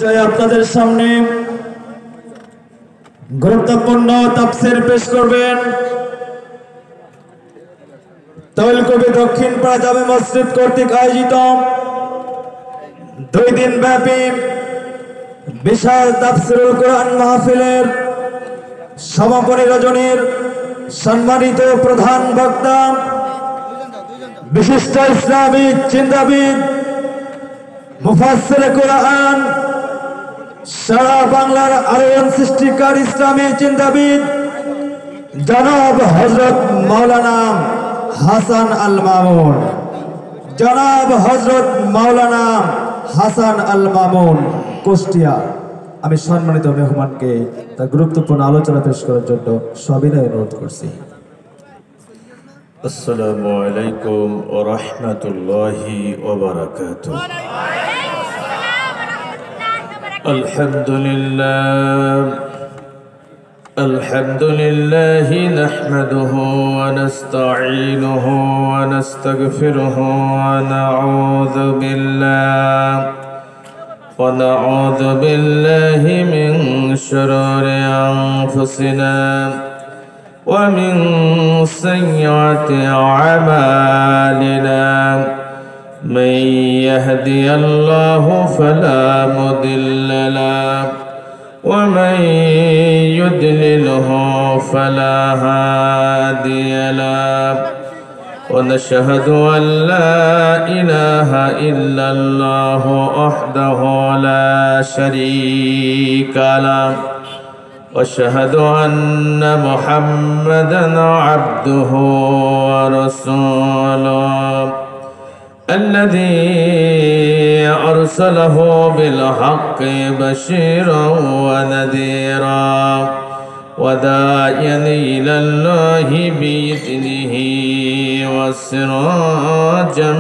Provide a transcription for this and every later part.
পর্যায়ে আপনাদের সামনে গুরুত্বপূর্ণ তাফসীর পেশ করবেন তৈলকবি দক্ষিণ পাড়া জামে মসজিদ কর্তৃক আয়োজিত 2 দিন ব্যাপী বিশাল তাফসীরুল কোরআন মাহফিলের সমাপনী রজনীর সম্মানিত প্রধান বক্তা বিশিষ্ট ইসলামী চিন্তাবিদ মুফাসসির কোরআন সারা বাংলার আলোড়ন সৃষ্টিকার ইসলামী চিন্তাবিদ জনাব হযরত মাওলানা হাসান আল মামুন, জনাব হযরত মাওলানা হাসান আল মামুন কুষ্টিয়া। আমি সম্মানিত মেহমানকে তার গুরুত্বপূর্ণ আলোচনা পেশ করার জন্য সবিনয় অনুরোধ করছি। আসসালামু আলাইকুম ওয়া রাহমাতুল্লাহি ওয়া বারাকাতুহু। আলহামদুলিল্লাহ নাহমাদুহু ওয়া নাস্তাঈনুহু ওয়া নাস্তাগফিরুহু ওয়া নাউযু বিল্লাহি মিন শুরুরি আনফুসিনা ومن سيئات أعمالنا من يهدي الله فلا مضل له ومن يضلله فلا هادي له ونشهد أن لا إله إلا الله وحده لا شريك له واشهد ان محمدا عبده ورسوله الذي ارسله بالحق بشيرا ونذيرا وداعيا الى الله باذنه وسراجا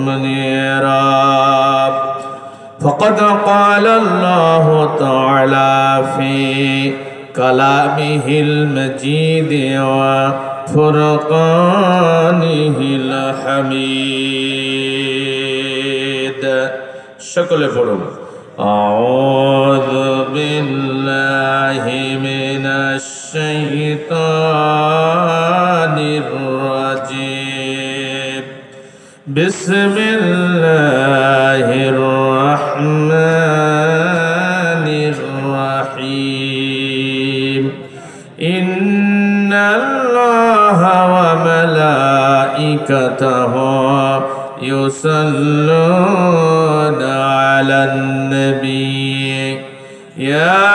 منيرا فقد قال الله تعالى في كلامه المجيد وفرقانه الحميد شكل فرم أعوذ بالله من الشيطان الرجيم بسم الله الرحمن الرحيم إن الله وملائكته يصلون على النبي يا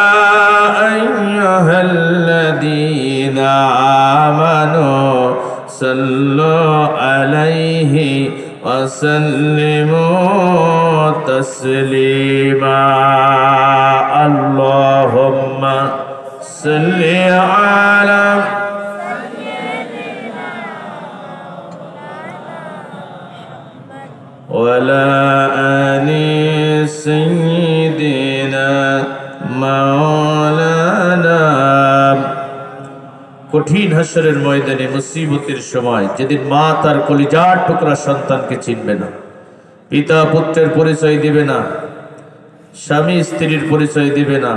أيها الذين آمنوا صلوا عليه وسلموا تسليما اللهم صل على وعلى آل سيدنا مولانا কঠিন হাসরের ময়দানে মুসিবতের সময় যেদিন মা তার কলিজার টুকরা সন্তানকে চিনবে না, পিতা পুত্রের পরিচয় দিবে না, স্বামী স্ত্রীর পরিচয় দিবে না,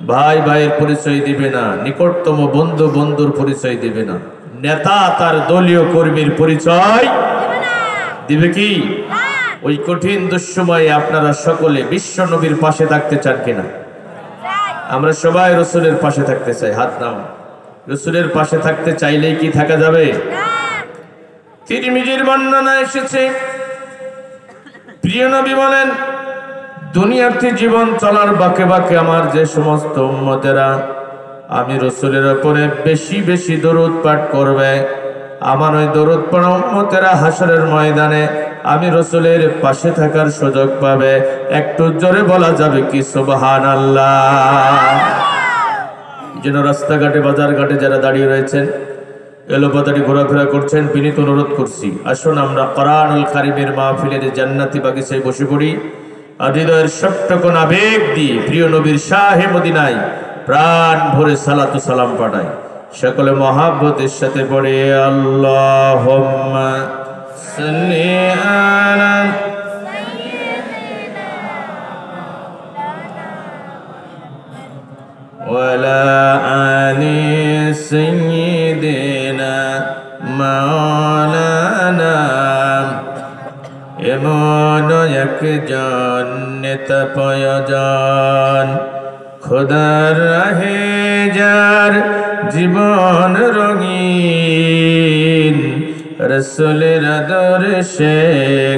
ভাই ভাইয়ের পরিচয় দিবে না, নিকটতম বন্ধু বন্ধুর পরিচয় দিবে না, নেতা তার দলীয় কর্মীর পরিচয় দিবে কি? ওই কঠিন দুঃসময়ে আপনারা সকলে বিশ্ব নবীর পাশে থাকতে চান কিনা? আমরা সবাই রাসূলের পাশে থাকতে চাই। হাত নাও। রাসূলের পাশে থাকতে চাইলেই কি থাকা যাবে? তিরমিজির বর্ণনা এসেছে, প্রিয় নবী বলেন, দুনিয়াতে জীবন চলার বাঁকে বাঁকে আমার যে সমস্ত উম্মতেরা আমি রাসূলের উপরে বেশি বেশি দরুদ পাঠ করবে, আমার ওই দরুদ পড়া উম্মতেরা হাসরের ময়দানে আমি রাসূলের পাশে থাকার সুযোগ পাবে। একটু জোরে বলা যাবে কি সুবহানাল্লাহ? যেন রাস্তাঘাটে বাজার ঘাটে যারা দাঁড়িয়ে রয়েছেন, এলোপাতাড়ি ঘোরাফেরা করছেন, বিনীত অনুরোধ করছি, আসুন আমরা কোরআনুল কারীমের মাহফিলের জান্নাতি বাগিচায় বসে পড়ি। আর হৃদয়ের সবটুকুন আবেগ দিয়ে প্রিয় নবীর শাহে মদিনায় প্রাণ ভরে সালাতু সালাম পাঠাই। সকলে মহাব্বতের সাথে পড়ে আল্লাহুম্মা সাল্লি আলা وعلى آل سيدنا مولانا এমন একজন নেতা প্রয়োজন খোদার রাহে যার জীবন রঙিন রসুলের আদর্শে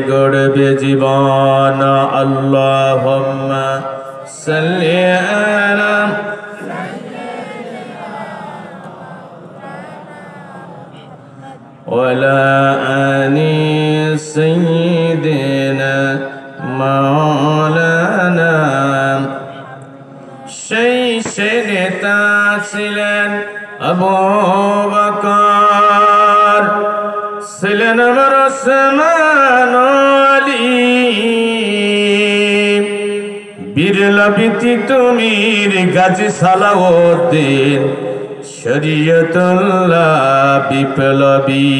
গড়বে জীবন আল্লাহুম্মা সাল্লি আলা ওয়ালা আলি সাইয়্যিদিনা মাওলানা সেই নেতা ছিলেন আবু বকর ছিলেন আমার ওসমান আলী বীরলাবিতি তুমির গাজী সালাউদ্দিন শরীয়তুল্লাহ বিপ্লবী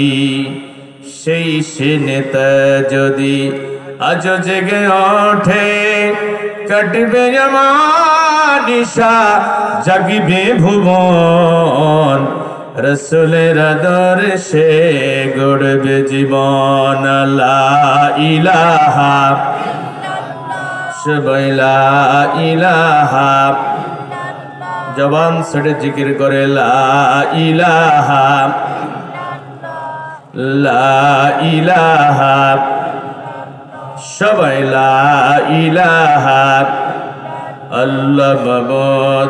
সেই সে নেতা যদি আজ জেগে ওঠে কাটবে আমার নিশা জাগিবে ভুবন রসুলের আদর্শে গড়বে জীবন লা ইলাহা সবাই লা ইলাহা জবান ছেড়ে জিকির করে লা ইলাহা লা ইলাহা সবাই লা ইলাহা আল্লাহ মাবুদ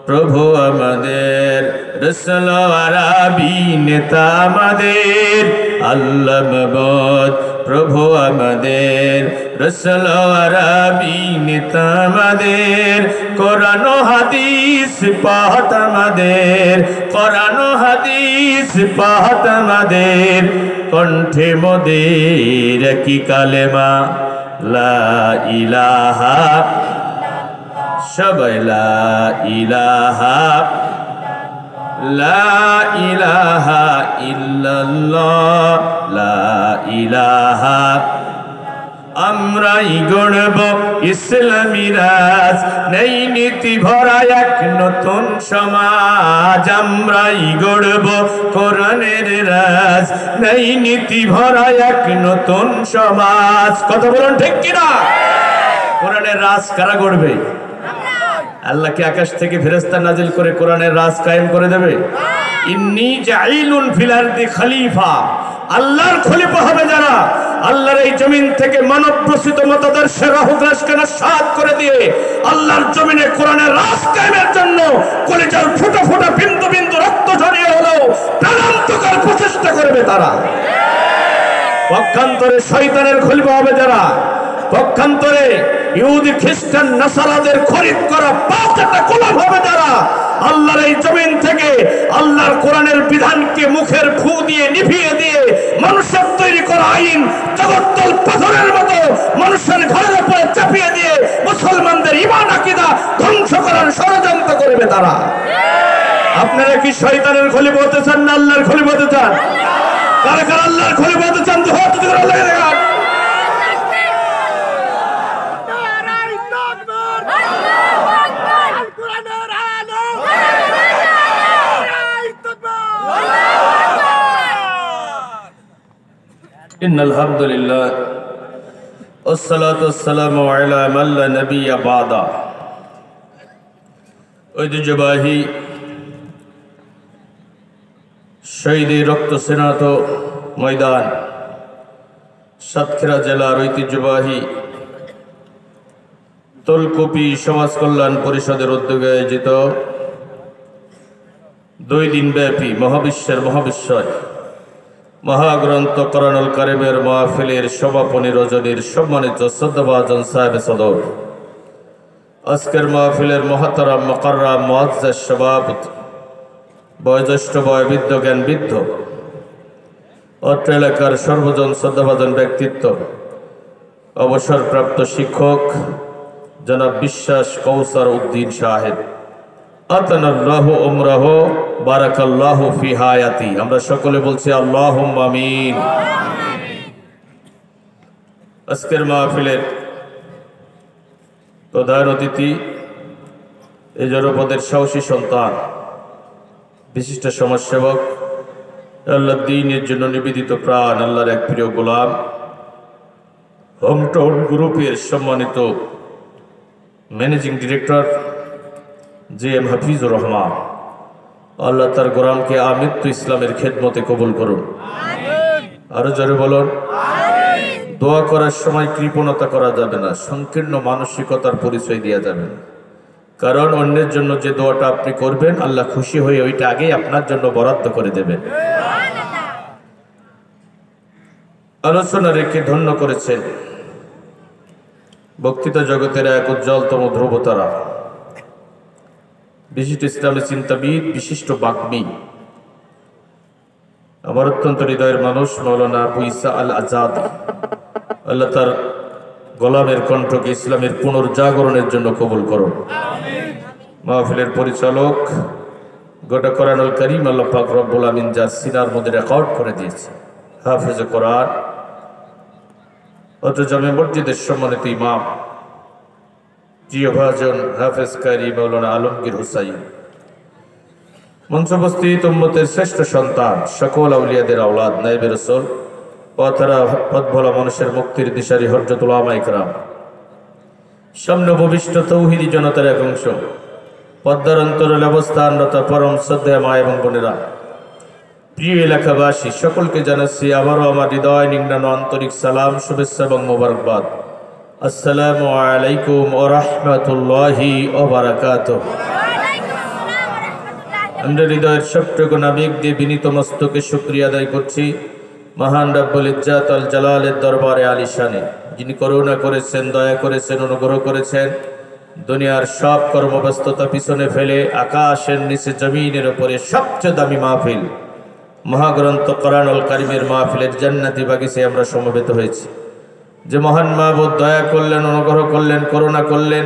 প্রভু আমাদের রসুল আরবি নেতা আমাদের আল্লাহ মাবুদ প্রভু আমাদের রসুল আরবি নেতা আমাদের কোরআন হাদিস পাঠ আমাদের কোরআন হাদিস পাঠ আমাদের কণ্ঠে মোদের কি কালেমা লা ইলাহা সবাই লা ইলাহা লা ইলাহা ইল্লাল্লাহ লা ইলাহা আমরাই গড়ব ইসলামী রাজ নেই নীতি ভরা এক নতুন সমাজ আমরাই গড়ব কোরআনের রাজ নেই নীতি ভরা এক নতুন সমাজ কথা বলুন ঠিক কিনা কোরআনের রাজ কারা গড়বে আল্লাহ কি আকাশ থেকে ফেরেশতা নাজিল করে কোরআনের রাজ কায়েম করে দেবে ইন্নী জাইলুন ফিল আরদি খলিফা আল্লাহর খলিফা হবে যারা আল্লাহর এই জমিন থেকে মানব প্রসূত মতাদর্শের রাহুগ্রাসকে নস্যাৎ করে দিয়ে আল্লাহর জমিনে কোরআনের রাজ কায়েমের জন্য কলিজার ফোঁটা ফোঁটা বিন্দু বিন্দু রক্ত ঝরিয়ে হলেও প্রাণান্তকর প্রচেষ্টা করবে তারা পক্ষান্তরে শয়তানের খলিফা হবে যারা পক্ষান্তরে ইহুদি খ্রিস্টান নাসারাদের খরিদ করা পাঁচটা গোলাম হবে যারা আল্লাহর এই জমিন থেকে আল্লাহর কোরআনের বিধানকে মুখের ফু দিয়ে নিভিয়ে দিয়ে মানুষের তৈরি করা আইন জগত্তল পাথরের মতো মানুষের ঘরের উপরে চাপিয়ে দিয়ে মুসলমানদের ঈমান আকীদা ধ্বংস করার ষড়যন্ত্র করবে তারা আপনারা কি শয়তানের খলিফা হতে চান না আল্লাহর খলিফা হতে চান কারা কারা আল্লাহর খলিফা হতে চান হাত তুলে আল্লাহকে দেখান إن الحمد لله والصلاة والسلام على من لا نبي بعده ঐতিহ্যবাহী শহীদের রক্ত সেনাত ময়দান সাতক্ষীরা জেলার ঐতিহ্যবাহী তলকপি সমাজ কল্যাণ পরিষদের উদ্যোগে আয়োজিত 2 দিনব্যাপী মহাবিশ্বের মহাবিশ্বয় মহাগ্রন্থ কোরআনুল কারীমের মাহফিলের সমাপনী রজনীর সম্মানিত শ্রদ্ধাভাজন সাহেব সদর আজকের মাহফিলের মহতারাম মুকাররাম মুআজ্জাজ সভাপতি বয়োজ্যেষ্ঠ বয়োবৃদ্ধ জ্ঞানবৃদ্ধ অত্র এলাকার সর্বজন শ্রদ্ধাভাজন ব্যক্তিত্ব অবসরপ্রাপ্ত শিক্ষক জনাব বিশ্বাস কৌসার উদ্দিন সাহেব আতানাল্লাহু উমরাহু বারাকাল্লাহু ফি হায়াতি আমরা সকলে বলছি আল্লাহুম্মা আমিন আজকের মাহফিলের প্রধান অতিথি এই জনপদের সাহসী সন্তান, বিশিষ্ট সমাজসেবক, আল্লাহ দ্বীনের জন্য নিবেদিত প্রাণ, আল্লাহর এক প্রিয় গোলাম, হোমটাউন গ্রুপের সম্মানিত managing director JM Hafizur Rahman. Allah তার গোলামকে আমৃত্যু ইসলামের খেদমতে কবুল করুন। আরো জোরে বলুন। দোয়া করার সময় কৃপণতা করা যাবে না, সংকীর্ণ মানসিকতার পরিচয় দেওয়া যাবে না। কারণ অন্যের জন্য যে দোয়াটা আপনি করবেন, আল্লাহ খুশি হয়ে ওইটা আগেই আপনার জন্য বরাদ্দ করে দেবেন। আলোচনা রেখে ধন্য করেছেন বক্তৃতা জগতের এক উজ্জ্বলতম ধ্রুবতারা, বিশিষ্ট ইসলামী চিন্তাবিদ, বিশিষ্ট বাগ্মী, আমার অত্যন্ত হৃদয়ের মানুষ মাওলানা আবু ইসা আল আজাদ। আল্লাহ তার গোলামের কণ্ঠকে ইসলামের পুনর্জাগরণের জন্য কবুল করুন। মাহফিলের পরিচালক গোটা কোরআনুল কারীম আল্লাহ পাক রব্বুল আমিন যার সিনার মধ্যে রেকর্ড করে দিয়েছে, হাফেজ কোরআন অত জামে মসজিদের সম্মানিত ইমাম, প্রিয় ভাজন হাফেজ কারি মাওলানা আলমগীর হুসাইন, মঞ্চ উপস্থিত উম্মতের শ্রেষ্ঠ সন্তান, সকল আউলিয়াদের আওলাদ, নায়েবে রাসূল, পথহারা পথভোলা মানুষের মুক্তির দিশারি হযরত উলামায়ে কেরাম, সামনে ভবিষ্য তৌহিদি জনতার এক অংশ, পদ্মার অন্তরালে অবস্থানরত পরম শ্রদ্ধেয় মা এবং বোনেরা, প্রিয় এলাকাবাসী, সকলকে জানাচ্ছি আবারও আমার হৃদয় নিংড়ানো আন্তরিক সালাম, শুভেচ্ছা এবং মোবারকবাদ। আসসালামু আলাইকুম ওয়া রাহমাতুল্লাহি ওয়া বারাকাতুহু। আমরা হৃদয়ের সবটুকু নাবিক দিয়ে বিনীত মস্তকে শুকরিয়া আদায় করছি মহান রব্বুল ইজ্জাত আল জালালের দরবারে আলিশানে, যিনি করুণা করেছেন, দয়া করেছেন, অনুগ্রহ করেছেন, দুনিয়ার সব কর্মব্যস্ততা পিছনে ফেলে আকাশের নিচে জমিনের উপরে সবচেয়ে দামি মাহফিল মহাগ্রন্থ কোরআনুল কারীমের মাহফিলের জান্নাতি বাগিচায় আমরা সমবেত হয়েছি। যে মহান মাহবুব দয়া করলেন, অনুগ্রহ করলেন, করুণা করলেন,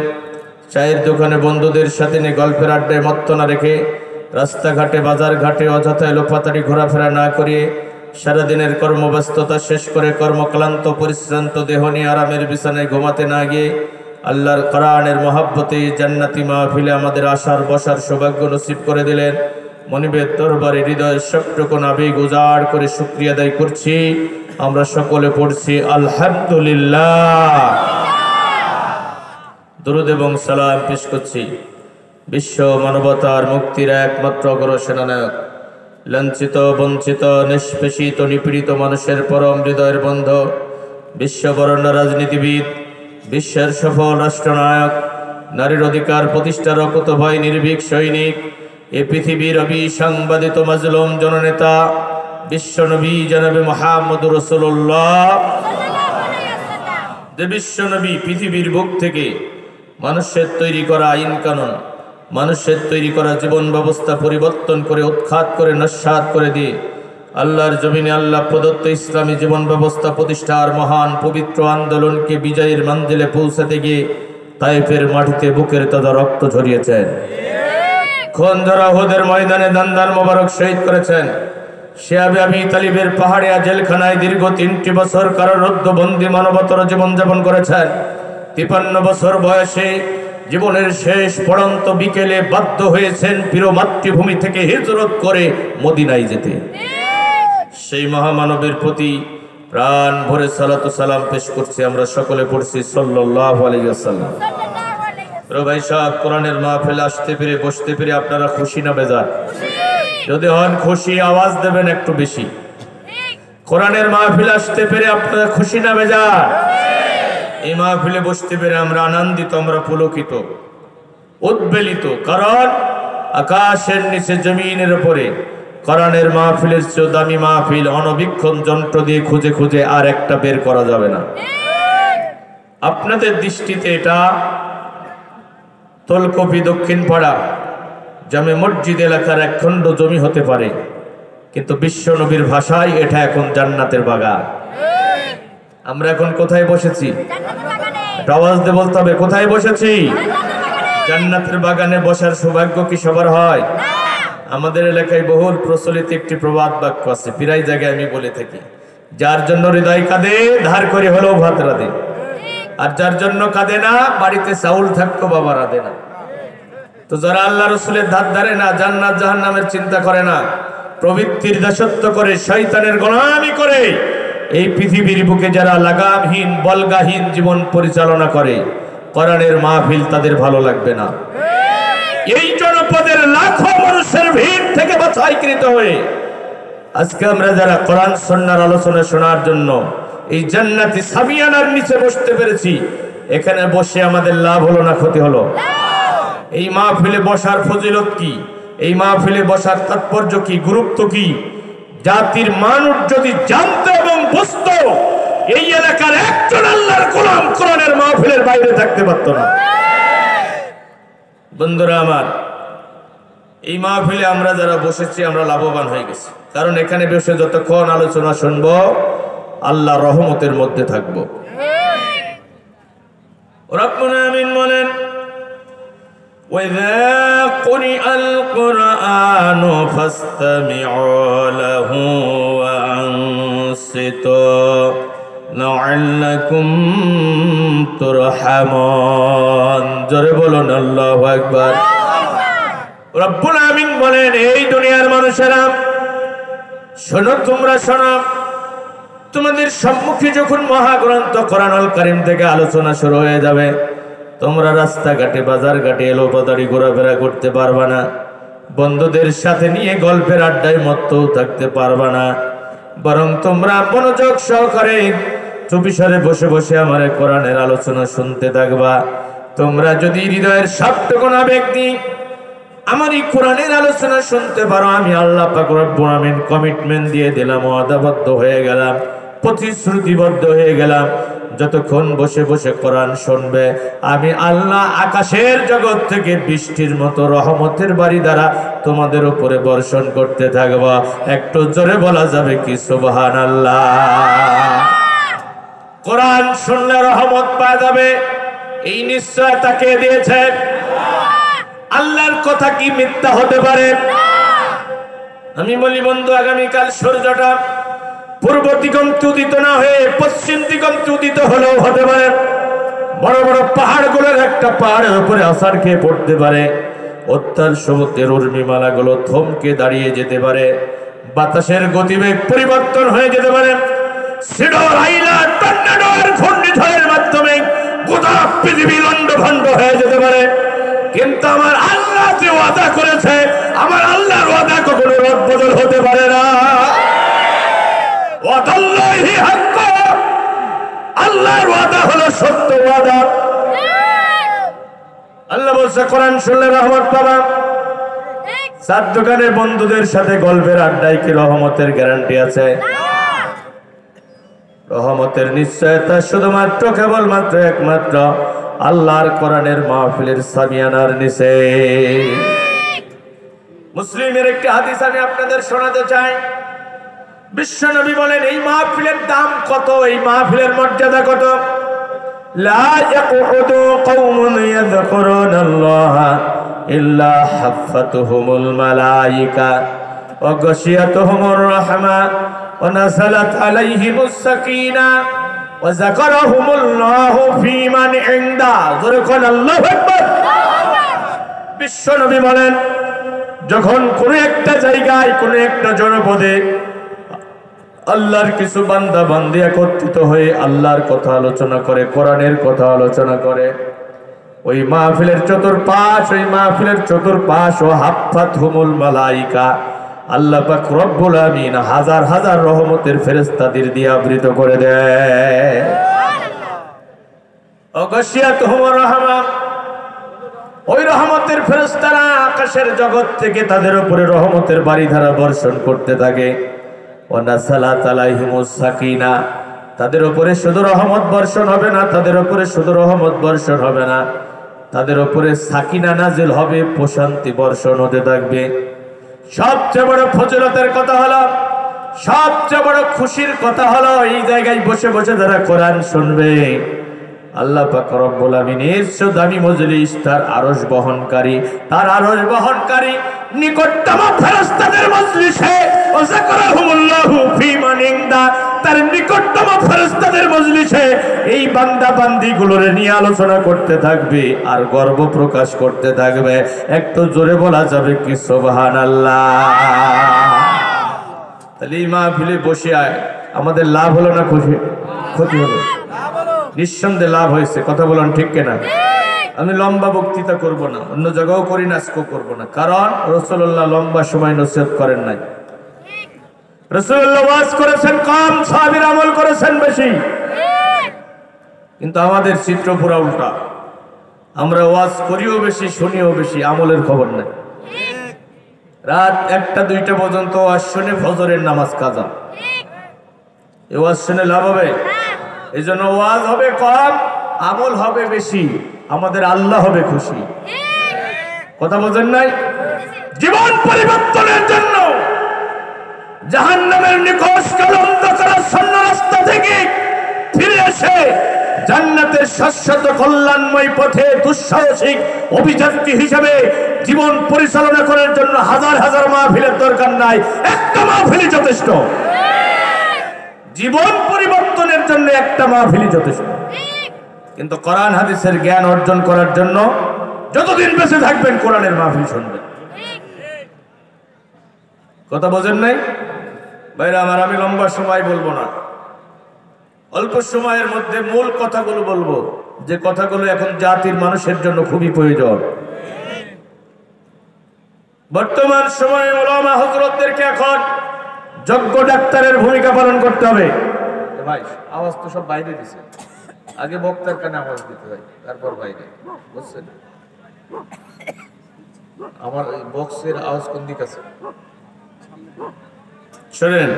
চায়ের দোকানে বন্ধুদের সাথে নিয়ে গল্পের আড্ডায় মত্ত না রেখে, রাস্তাঘাটে বাজার ঘাটে অযথা এলোপাতাড়ি ঘোরাফেরা না করিয়ে, সারাদিনের কর্মব্যস্ততা শেষ করে কর্মক্লান্ত পরিশ্রান্ত দেহ নিয়ে আরামের বিছানায় ঘুমাতে না গিয়ে আল্লাহর কোরআনের মহব্বতে জান্নাতি মাহফিলে আমাদের আসার বসার সৌভাগ্য নসিব করে দিলেন। মনিবের দরবারে হৃদয়ের সবটুকু আবেগ উজাড় করে শুকরিয়া আদায় করছি। আমরা সকলে পড়ছি আলহামদুলিল্লাহ। দরুদ এবং সালাম পেশ করছি বিশ্ব মানবতার মুক্তির একমাত্র অগ্রসেনানায়ক, লাঞ্ছিত, বঞ্চিত, নিষ্পেষিত, নিপীড়িত মানুষের পরম হৃদয়ের বন্ধু, বিশ্ববরেণ্য রাজনীতিবিদ, বিশ্বের সফল রাষ্ট্রনায়ক, নারীর অধিকার প্রতিষ্ঠার অকুতভয় নির্ভীক সৈনিক, এ পৃথিবীর অবিসংবাদিত মাজলুম জননেতা, বিশ্বনবী জনাবে মুহাম্মদুর রাসূলুল্লাহ। যে বিশ্বনবী পৃথিবীর বুক থেকে মানুষের তৈরি করা আইন কানুন, মানুষের তৈরি করা জীবন ব্যবস্থা পরিবর্তন করে, উৎখাত করে, নস্যাৎ করে দিয়ে আল্লাহর জমিনে আল্লাহ প্রদত্ত ইসলামী জীবন ব্যবস্থা প্রতিষ্ঠার মহান পবিত্র আন্দোলনকে বিজয়ের মঞ্জিলে পৌঁছাতে গিয়ে তায়েফের মাটিতে বুকের তাজা রক্ত ঝরিয়েছেন, খন্দর উহুদের ময়দানে দান্দার মোবারক শহীদ করেছেন, শিয়াবে আবি তালিবের পাহাড়িয়া জেলখানায় দীর্ঘ ৩টি বছর কারারুদ্ধ বন্দী মানবতর জীবনযাপন করেছেন। ৫৩ বছর বয়সে জীবনের শেষ পড়ন্ত বিকেলে বাধ্য হয়েছেন প্রিয় মাতৃভূমি থেকে হিজরত করে মদিনায় যেতে। সেই মহামানবের প্রতি প্রাণ ভরে সালাতু সালাম পেশ করছি। আমরা সকলে পড়ছি সাল্লাল্লাহু আলাইহি ওয়াসাল্লাম। ভাই সাহেব, কোরআনের মাহফিলে আসতে পেরে, বসতে পেরে আপনারা খুশি না বেজার? যদি হন খুশি, আওয়াজ দেবেন একটু বেশি। কোরআনের মাহফিলে আসতে পেরে আপনারা খুশি না বেজার? এই মাহফিলে বসতে পেরে আমরা আনন্দিত, আমরা পুলকিত, উদ্বেলিত। কারণ আকাশের নিচে জমিনের উপরে কোরআনের মাহফিলের চেয়ে দামি মাহফিল অনবীক্ষণ যন্ত্র দিয়ে খুঁজে খুঁজে আর একটা বের করা যাবে না। আপনাদের দৃষ্টিতে এটা তলকপি দক্ষিণ পাড়া জামে মসজিদ এলাকার এক খণ্ড জমি হতে পারে, কিন্তু বিশ্ব নবীর ভাষায় এটা এখন জান্নাতের বাগান। আমরা এখন কোথায় বসেছি? আওয়াজ দিয়ে বলতে হবে, কোথায় বসেছি? জান্নাতের বাগানে বসার সৌভাগ্য কি সবার হয়? আমাদের এলাকায় বহুল প্রচলিত একটি প্রবাদ বাক্য আছে, প্রায় জায়গায় আমি বলে থাকি, যার জন্য হৃদয় কাঁদে ধার করে হলেও ভাত রাঁধে, আর যার জন্য কাঁদে না বাড়িতে চাউল থাকতো বাবা রাঁধে না। তো যারা আল্লাহ রাসূলের ধার ধারে না, জান্নাত জাহান্নামের চিন্তা করে না, প্রবৃত্তির দাসত্ব করে, শয়তানের গোলামি করে, এই পৃথিবীর বুকে যারা লাগামহীন বলগাহীন জীবন পরিচালনা করে, কোরআনের মাহফিল তাদের ভালো লাগবে না। এই জনপদের লাখো মানুষের ভিড় থেকে বাছাইকৃত হয়ে আজকে আমরা যারা কোরআন সুন্নাহর আলোচনা শোনার জন্য এই জান্নাতি সামিয়ানার নিচে বসতে পেরেছি, এখানে বসে আমাদের লাভ হলো না ক্ষতি হলো? এই মাহফিলে বসার ফজিলত কি? এই মাহফিলে বসার তাৎপর্য কি, গুরুত্ব কি? জাতির মানুষ যদি জানতো এবং বুঝতো, এই এলাকার একজন আল্লাহর গোলাম কোরআনের মাহফিলের বাইরে থাকতে পারতো না। বন্ধুরা আমার, এই মাহফিলে আমরা যারা বসেছি আমরা লাভবান হয়ে গেছি, কারণ এখানে বসে যতক্ষণ আলোচনা শুনবো আল্লাহর রহমতের মধ্যে থাকবো। রব্বুল আমিন বলেন, وَإِذَا قُرِئَ الْقُرْآنُ فَاسْتَمِعُوا لَهُ وَأَنصِتُوا لَعَلَّكُمْ تُرْحَمُونَ। জোরে বলুন আল্লাহু আকবার। রব্বুল আমিন বলেন, এই দুনিয়ার মানুষেরা শোনো, তোমরা শোনো, তোমাদের সম্মুখে যখন মহাগ্রন্থ কোরআনুল কারীম থেকে আলোচনা শুরু হয়ে যাবে, তোমরা রাস্তাঘাটে বাজার ঘাটে এলোপাতাড়ি ঘোরাফেরা করতে পারবা না, বন্ধুদের সাথে নিয়ে গল্পের আড্ডায় মত্তও থাকতে পারবা না, বরং তোমরা মনোযোগ সহকারে চুপিসারে বসে বসে আমার কোরআনের আলোচনা শুনতে থাকবা। তোমরা যদি হৃদয়ের সবটুকু আবেগ দিয়ে আমার এই কোরআনের আলোচনা শুনতে পারো, আমি আল্লাহ পাক রব্বুল আমিন কমিটমেন্ট দিয়ে দিলাম, ওয়াদাবদ্ধ হয়ে গেলাম, প্রতিশ্রুতিবদ্ধ হয়ে গেলাম, যতক্ষণ বসে বসে কোরআন শুনবে আমি আল্লাহ আকাশের জগৎ থেকে বৃষ্টির মতো রহমতের বাড়ি দ্বারা তোমাদের উপরে বর্ষণ করতে থাকব। একটু জোরে বলা যাবে কি সুবহানাল্লাহ? কোরআন শুনলে রহমত পাওয়া যাবে, এই নিশ্চয়তা কে দিয়েছে? আল্লাহর কথা কি মিথ্যা হতে পারে? আমি বলি বন্ধু, আগামীকাল সূর্যটা পূর্ব দিগন্তে উদিত না হয়ে পশ্চিম দিগন্তে উদিত হলেও হতে পারে। বড় বড় পাহাড়গুলোর একটা পাহাড়ের উপরে আছাড় খেয়ে পড়তে পারে, উত্তাল সমুদ্রের উর্মিমালাগুলো থমকে দাঁড়িয়ে যেতে পারে, বাতাসের গতিবেগ পরিবর্তন হয়ে যেতে পারে, সিডর আইলা টর্নেডোর ঘূর্ণিঝড়ের মাধ্যমে গোটা পৃথিবী লন্ডভন্ড হয়ে যেতে পারে, কিন্তু আমার আল্লাহ যে ওয়াদা করেছে, আমার আল্লাহর ওয়াদা কখনো রদ বদল হতে পারে না। ওয়াদাল্লাহি হাক্ক, আল্লাহর ওয়াদা হলো সত্য ওয়াদা। আল্লাহ বলছে কোরআন শুনলে রহমত পাবা। চার দোকানের বন্ধুদের সাথে গল্পের আড্ডায় কি রহমতের গ্যারান্টি আছে? রহমতের নিশ্চয়তা শুধুমাত্র কেবলমাত্র একমাত্র আল্লাহর কোরআনের মাহফিলের সামিয়ানার নিচে। মুসলিমের একটি হাদিস আমি আপনাদের শোনাতে চাই। বিশ্বনবী বলেন, এই মাহফিলের দাম কত, এই মাহফিলের মর্যাদা কত? লা ইয়াকুদু কওমুন ইয়াযকুরুনাল্লাহা ইল্লা হাফাতুহুমুল মালায়েকা ওয়া গাশিয়াতুহুমুর রাহমা ওয়া নাযালাত আলাইহিমুস সাকিনা ওয়া যাকারাহুমুল্লাহু ফী মান ইনদা। জোরে বলেন আল্লাহু আকবার। বিশ্বনবী বলেন, যখন কোন একটা জায়গায় কোন একটা জনপদে আল্লাহর কিছু বান্দা বান্দি একত্রিত হয়ে আল্লাহর কথা আলোচনা করে, কোরআনের কথা আলোচনা করে, ওই মাহফিলের চতুর্পাশ ও হাফাতহুমুল মালায়েকা, আল্লাহ পাক রব্বুল আমিন হাজার হাজার রহমতের ফেরেশতাদের দিয়ে আবৃত করে দেয়। অগশিয়াতুহুমুর রাহমা, ওই রহমতের ফেরেশতারা আকাশের জগৎ থেকে তাদের উপরে রহমতের বারিধারা বর্ষণ করতে থাকে। ওয়া নাযালাত আলাইহিমুস সাকিনা, তাদের উপরে শুধু রহমত বর্ষণ হবে না, তাদের উপরে শুধু রহমত বর্ষণ হবে না, তাদের উপরে সাকিনা নাজিল হবে, প্রশান্তি বর্ষণ হতে থাকবে। সবচেয়ে বড় ফজিলতের কথা হলো, সবচেয়ে বড় খুশির কথা হলো, এই জায়গায় বসে বসে যারা কোরআন শুনবে, আল্লাহ পাক রব্বুল আমিন এর দামি মজলিস, তার আরশ বহনকারী নিকটতম ফেরেশতাদের মজলিসে ওয়া যাকারাহুমুল্লাহু ফী মান ইনদা, তার নিকটতম ফেরেশতাদের মজলিসে এই বান্দা বান্দীগুলোরে নিয়ে আলোচনা করতে থাকবে আর গর্ব প্রকাশ করতে থাকবে। একটু জোরে বলা যাবে কি সুবহানাল্লাহ। তাহলে এই মাহফিলে বসে আমাদের লাভ হলো না ক্ষতি হলো? নিঃসন্দেহে লাভ হয়েছে। কথা বলেন ঠিক কিনা? আমি লম্বা বক্তৃতা করব না, অন্য জায়গাও করি না, আজকেও করব না, কারণ রাসূলুল্লাহ লম্বা সময় নসিহত করেন নাই। রাসূলুল্লাহ ওয়াজ করেছেন কম, সাহাবীরা আমল করেছেন বেশি। কিন্তু আমাদের চিত্র পুরো উল্টা। আমরা ওয়াজ করিও বেশি, শুনিও বেশি, আমলের খবর নাই। রাত 1টা 2টা পর্যন্ত ওয়াজ শুনে ফজরের নামাজ কাজা। এই ওয়াজ শুনে লাভ হবে? এই জন্য ওয়াজ হবে কম, আমল হবে বেশি, আমাদের আল্লাহ হবে খুশি। কথা বোঝেন নাই? জীবন পরিবর্তনের জন্য জাহান্নামের নিকষ অন্ধকার শূন্য রাস্তা থেকে ফিরে এসে জান্নাতের শাশ্বত কল্যাণময় পথে দুঃসাহসিক অভিযাত্রী হিসেবে জীবন পরিচালনা করার জন্য হাজার হাজার মাহফিলের দরকার নাই, একটা মাহফিলই যথেষ্ট। জীবন পরিবর্তনের জন্য একটা মাহফিলই যথেষ্ট। কিন্তু কোরআন হাদিসের জ্ঞান অর্জন করার জন্য যতদিন বেঁচে থাকবেন কোরআনের মাহফিল শুনবেন। কথা বোঝেন নাই ভাইরা আমার? আমি লম্বা সময় বলবো না, অল্প সময়ের মধ্যে মূল কথাগুলো বলবো, যে কথাগুলো এখন জাতির মানুষের জন্য খুবই প্রয়োজন। বর্তমান সময়ে উলামা হযরতদেরকে এখন যোগ্য ডাক্তারের ভূমিকা পালন করতে হবে। ভাই আওয়াজ তো সব বাইরে দিছে, আগে বক্তার কানে আওয়াজ দিতে হয়, তারপর বাইরে, বুঝছেন? আমার এই বক্সের আওয়াজ কোন দিক আছে? শুনেন,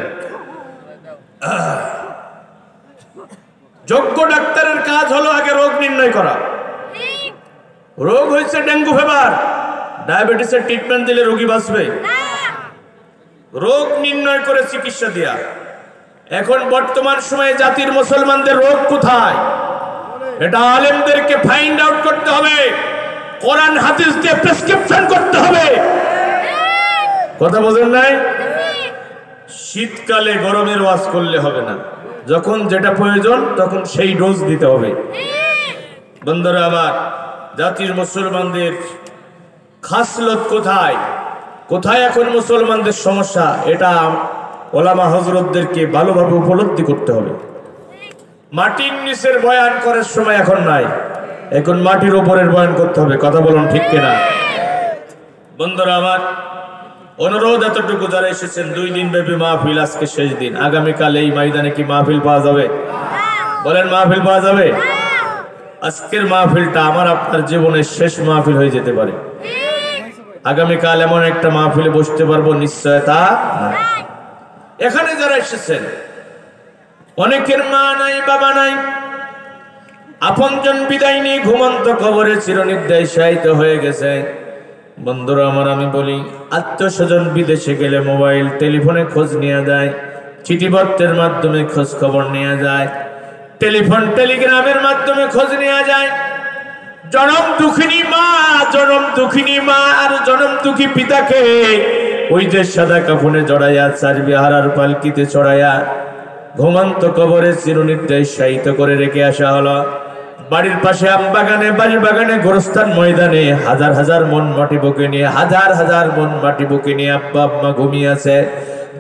যোগ্য ডাক্তারের কাজ হলো আগে রোগ নির্ণয় করা। রোগ হয়েছে ডেঙ্গু ফিভার, ডায়াবেটিসের ট্রিটমেন্ট দিলে রোগী বাঁচবে? রোগ নির্ণয় করে চিকিৎসা দেয়া। এখন বর্তমান সময়ে জাতির মুসলমানদের রোগ কোথায়, এটা আলেমদেরকে ফাইন্ড আউট করতে হবে, কোরআন হাদিস দিয়ে প্রেসক্রিপশন করতে হবে। কথা বোঝেন নাই? শীতকালে গরমের ওয়াজ করলে হবে না, যখন যেটা প্রয়োজন তখন সেই ডোজ দিতে হবে। বন্ধুরা আমার, জাতির মুসলমানদের খাসলত কোথায়, কোথায় এখন মুসলমানদের সমস্যা, এটা ওলামা হযরতদেরকে ভালোভাবে উপলব্ধি করতে হবে। মাটির নিচের বয়ান করার সময় এখন নাই, এখন মাটির উপরের বয়ান করতে হবে। কথা বলুন ঠিক কিনা? বন্ধুরা আমার, অনুরোধ এতটুকু, যারা এসেছেন 2 দিন ব্যাপী মাহফিল, আজকে শেষ দিন, আগামীকাল এই ময়দানে কি মাহফিল পাওয়া যাবে? বলেন মাহফিল পাওয়া যাবে? আজকের মাহফিলটা আমার আপনার জীবনের শেষ মাহফিল হয়ে যেতে পারে। আগামীকাল এমন একটা মাহফিলে বসতে পারবো নিশ্চয়তা। এখানে যারা এসেছেন, অনেকের মা নাই, বাবা নাই, আপনজন বিদায় নিয়ে ঘুমন্ত কবরে চিরনিদ্রায় শায়িত হয়ে গেছে। বন্ধুরা আমার, আমি বলি, আত্মস্বজন বিদেশে গেলে মোবাইল টেলিফোনে খোঁজ নেওয়া যায়, চিঠিপত্রের মাধ্যমে খোঁজ খবর নেওয়া যায়, টেলিফোন টেলিগ্রামের মাধ্যমে খোঁজ নেওয়া যায়। জনম দুঃখিনী মা আর জনম দুঃখী পিতাকে ওই যে সাদা কাফনে জড়াইয়া চারবি হারার পালকিতে চড়াইয়া ঘুমন্ত কবরে চিরনিদ্রায় শায়িত করে রেখে আসা হলো। বাড়ির পাশে আম বাগানে, বাড়ির বাগানে, গোরস্থান ময়দানে হাজার হাজার মন মাটি বুকে নিয়ে, হাজার হাজার মন মাটি বুকে নিয়ে আব্বা আম্মা ঘুমিয়ে আছে।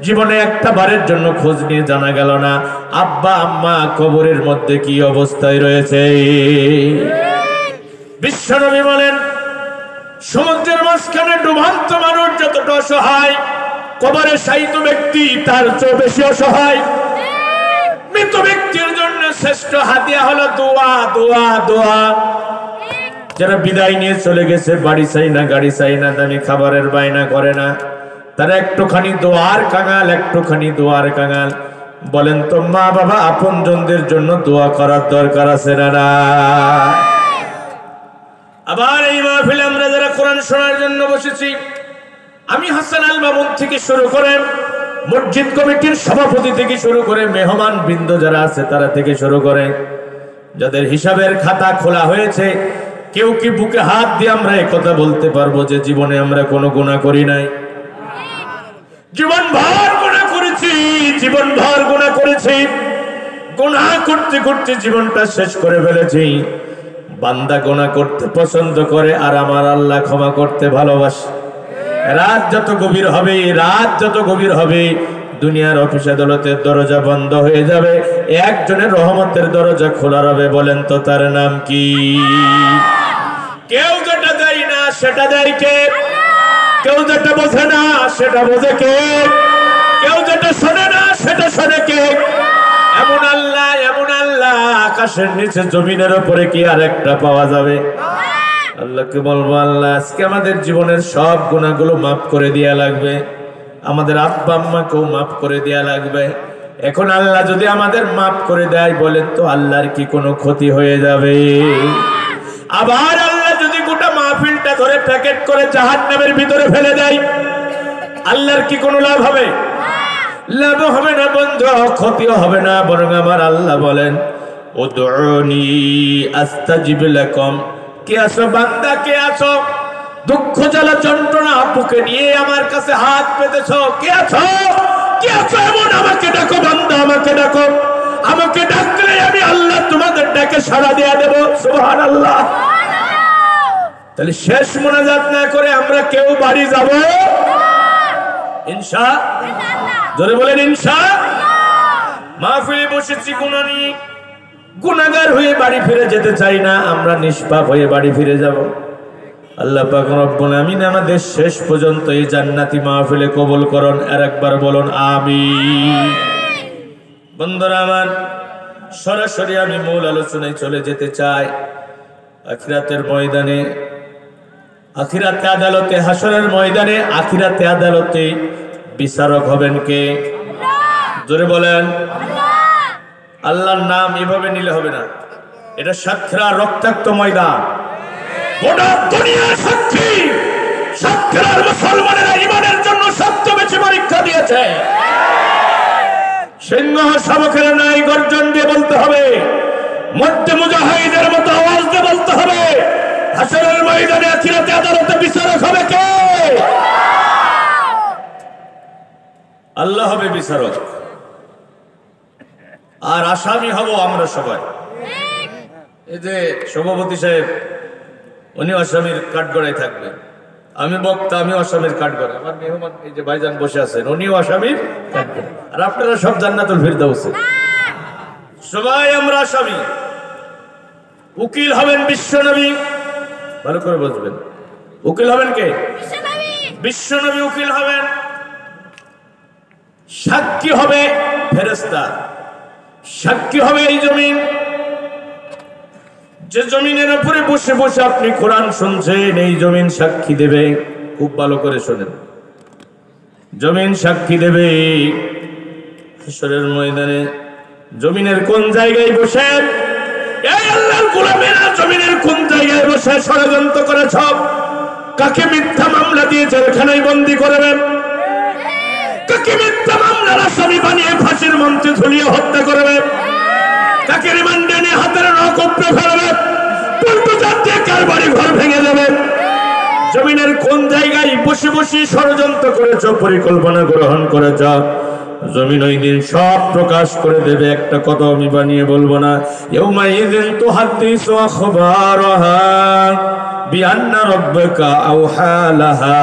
জীবনে একটা বারের জন্য খোঁজ নিয়ে জানা গেল না আব্বা আম্মা কবরের মধ্যে কি অবস্থায় রয়েছে। বিশ্বনবী বলেন, সমুদ্রের মাঝখানে ডুবান্ত মানুষ যতটা অসহায়, কবরে শায়িত ব্যক্তি তার চেয়ে বেশি অসহায়। মৃত ব্যক্তির জন্য শ্রেষ্ঠ হাদিয়া হলো দোয়া, দোয়া, দোয়া। যারা বিদায় নিয়ে চলে গেছে, বাড়ি চাই না, গাড়ি চাই না, দামি খাবারের বায়না করে না, তারা একটুখানি দোয়ার কাঙাল, একটুখানি দোয়ার কাঙাল। বলেন তো, মা বাবা আপনজনদের জন্য দোয়া করার দরকার আছে না? আবার এই মাহফিলে আমরা যারা কোরআন শোনার জন্য বসেছি, আমি হাসান আল মামুন থেকে শুরু করে মসজিদ কমিটির সভাপতি থেকে শুরু করে মেহমান বৃন্দ যারা আছে তারা থেকে শুরু করে যাদের হিসাবের খাতা খোলা হয়েছে, কেউ কি বুকে হাত দিয়ে আমরা একথা বলতে পারবো যে জীবনে আমরা কোনো গুনাহ করি নাই? জীবন ভর গুনাহ করেছি, জীবন ভর গুনাহ করেছি। ফেলেছি, গুনাহ করতে করতে জীবনটা শেষ করে ফেলেছি। বান্দা গুনাহ করতে পছন্দ করে, আর আমার আল্লাহ ক্ষমা করতে ভালোবাসে। রাত যত গভীর হবে দুনিয়ার অফিস আদালতের দরজা বন্ধ হয়ে যাবে, একজনের রহমতের দরজা খোলা হবে। বলেন তো তার নাম কি? কেউ যেটা দেয় না সেটা দেয় কে? কেউ যেটা বোঝে না সেটা বোঝে কে? কেউ যেটা শোনে না সেটা শোনে কে? এমন আল্লাহ আকাশের নিচে জমিনের উপরে কি আর একটা পাওয়া যাবে? আল্লাহকে বলবো, আল্লাহ আজকে আমাদের জীবনের সব গুনাহগুলো মাফ করে দেয়া লাগবে, আমাদের আব্বা আম্মাকেও মাফ করে দেয়া লাগবে। এখন আল্লাহ যদি আমাদের মাফ করে দেয়, বলেন তো আল্লাহর কি কোনো ক্ষতি হয়ে যাবে? আবার আল্লাহ যদি গোটা মাহফিলটা ধরে প্যাকেট করে জাহান্নামের ভিতরে ফেলে দেয়, আল্লাহর কি কোনো লাভ হবে? লাভ হবে না বন্ধু, ক্ষতিও হবে না। বরং আমার আল্লাহ বলেন, উদউনি আস্তাজিব লাকুম। কে আছো বান্দা, কে আছো দুঃখ জ্বালা যন্ত্রণা বুকে নিয়ে আমার কাছে হাত পেতেছো? কে আছো? এমন আমাকে ডাকো বান্দা, আমাকে ডাকো। আমাকে ডাকলে আমি আল্লাহ তোমাদের ডাকে সাড়া দেয়া দেব। সুবহানাল্লাহ। তাহলে শেষ মোনাজাত না করে আমরা কেউ বাড়ি যাব? ইনশাআল্লাহ। জোরে বলেন ইনশাআল্লাহ। মাহফিলে বসেছি গুনাহ নিয়ে, গুনাহগার হয়ে বাড়ি ফিরে যেতে চাই না, আমরা নিষ্পাপ হয়ে বাড়ি ফিরে যাব। আল্লাহ পাক রব্বুল আমিন আমাদের শেষ পর্যন্ত এই জান্নাতি মাহফিলে কবুল করুন। আর একবার বলুন আমিন। বন্ধুরা আমার, সরাসরি আমি মূল আলোচনায় চলে যেতে চাই। আখিরাতের ময়দানে, আখিরাতে আদালতে, হাসরের ময়দানে আখিরাতে আদালতে বিচারক হবেন কে? জোরে বলেন আল্লাহর নাম এভাবে নিলে হবে না, এটা সাতক্ষীরা রক্তাক্ত ময়দান। গোটা দুনিয়া সাক্ষী, সাতক্ষীরার মুসলমানেরা ঈমানের জন্য সবচেয়ে বেশি পরীক্ষা দিয়েছে। সিংহ শাবকের নাই গর্জন দিয়ে বলতে হবে, মধ্যে মুজাহিদের মতো আওয়াজ দিয়ে বলতে হবে, হাসরের ময়দানে আখিরাতে আদালতে বিচারক হবে কে? আল্লাহ হবে বিচারক, আর আসামি হব আমরা সবাই। এই যে সভাপতি সাহেব, উনি আসামির কাঠগড়ায় থাকবেন, আমি বক্তা, আমি আসামির কাঠগড়ায়, আমার মেহমান এই যে ভাইজান বসে আছেন, উনিও আসামির কাঠগড়ায়, আর আপনারা সব জান্নাতুল ফিরদাউসে। সবাই আমরা আসামি। উকিল হবেন বিশ্বনবী, ভালো করে বুঝবেন। উকিল হবেন কে? বিশ্বনবী উকিল হবেন। সাক্ষী হবে ফেরেশতা, সাক্ষী হবে এই জমিন। যে জমিনের উপরে বসে বসে আপনি কোরআন শুনছেন, এই জমিন সাক্ষী দেবে। খুব ভালো করে শোনেন, জমিন সাক্ষী দেবে। হাসরের ময়দানে জমিনের কোন জায়গায় বসে, এই আল্লাহর গোলামেরা জমিনের কোন জায়গায় বসে ষড়যন্ত্র করেছ? কাকে মিথ্যা মামলা দিয়ে জেলখানায় বন্দী করবেন? কাকে মিথ্যা মামলার আসামি বানিয়ে ফাঁসির মঞ্চে ঝুলিয়ে হত্যা করবে? কাকে রিমান্ডে নিয়ে হাতের নখ উপড়ে ফেলবে? বুলডোজার দিয়ে কার বাড়ি ঘর ভেঙে দেবে? জমিনের কোন জায়গায় বসে বসে ষড়যন্ত্র করেছ, পরিকল্পনা গ্রহণ করেছ, জমিন ওই দিন সব প্রকাশ করে দেবে। একটা কথা আমি বানিয়ে বলবো না। ইয়াউমাইযিন তুহাদ্দিসু আখবারাহা বিআন্না রাব্বাকা আওহা লাহা।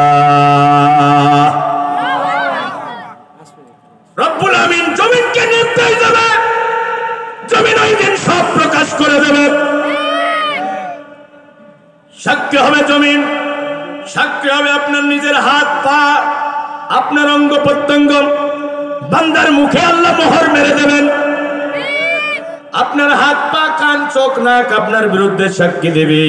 রব্বুল আমিন জমিনকে নির্দেশ দেবে, জমিন ওই দিন সব প্রকাশ করে দেবে। সাক্ষী হবে জমিন, সাক্ষী হবে আপনার নিজের হাত পা, আপনার অঙ্গ প্রত্যঙ্গ। বান্দার মুখে আল্লাহ মোহর মেরে দেবেন। আপনার হাত পা কান চোখ নাক আপনার বিরুদ্ধে সাক্ষী দেবে।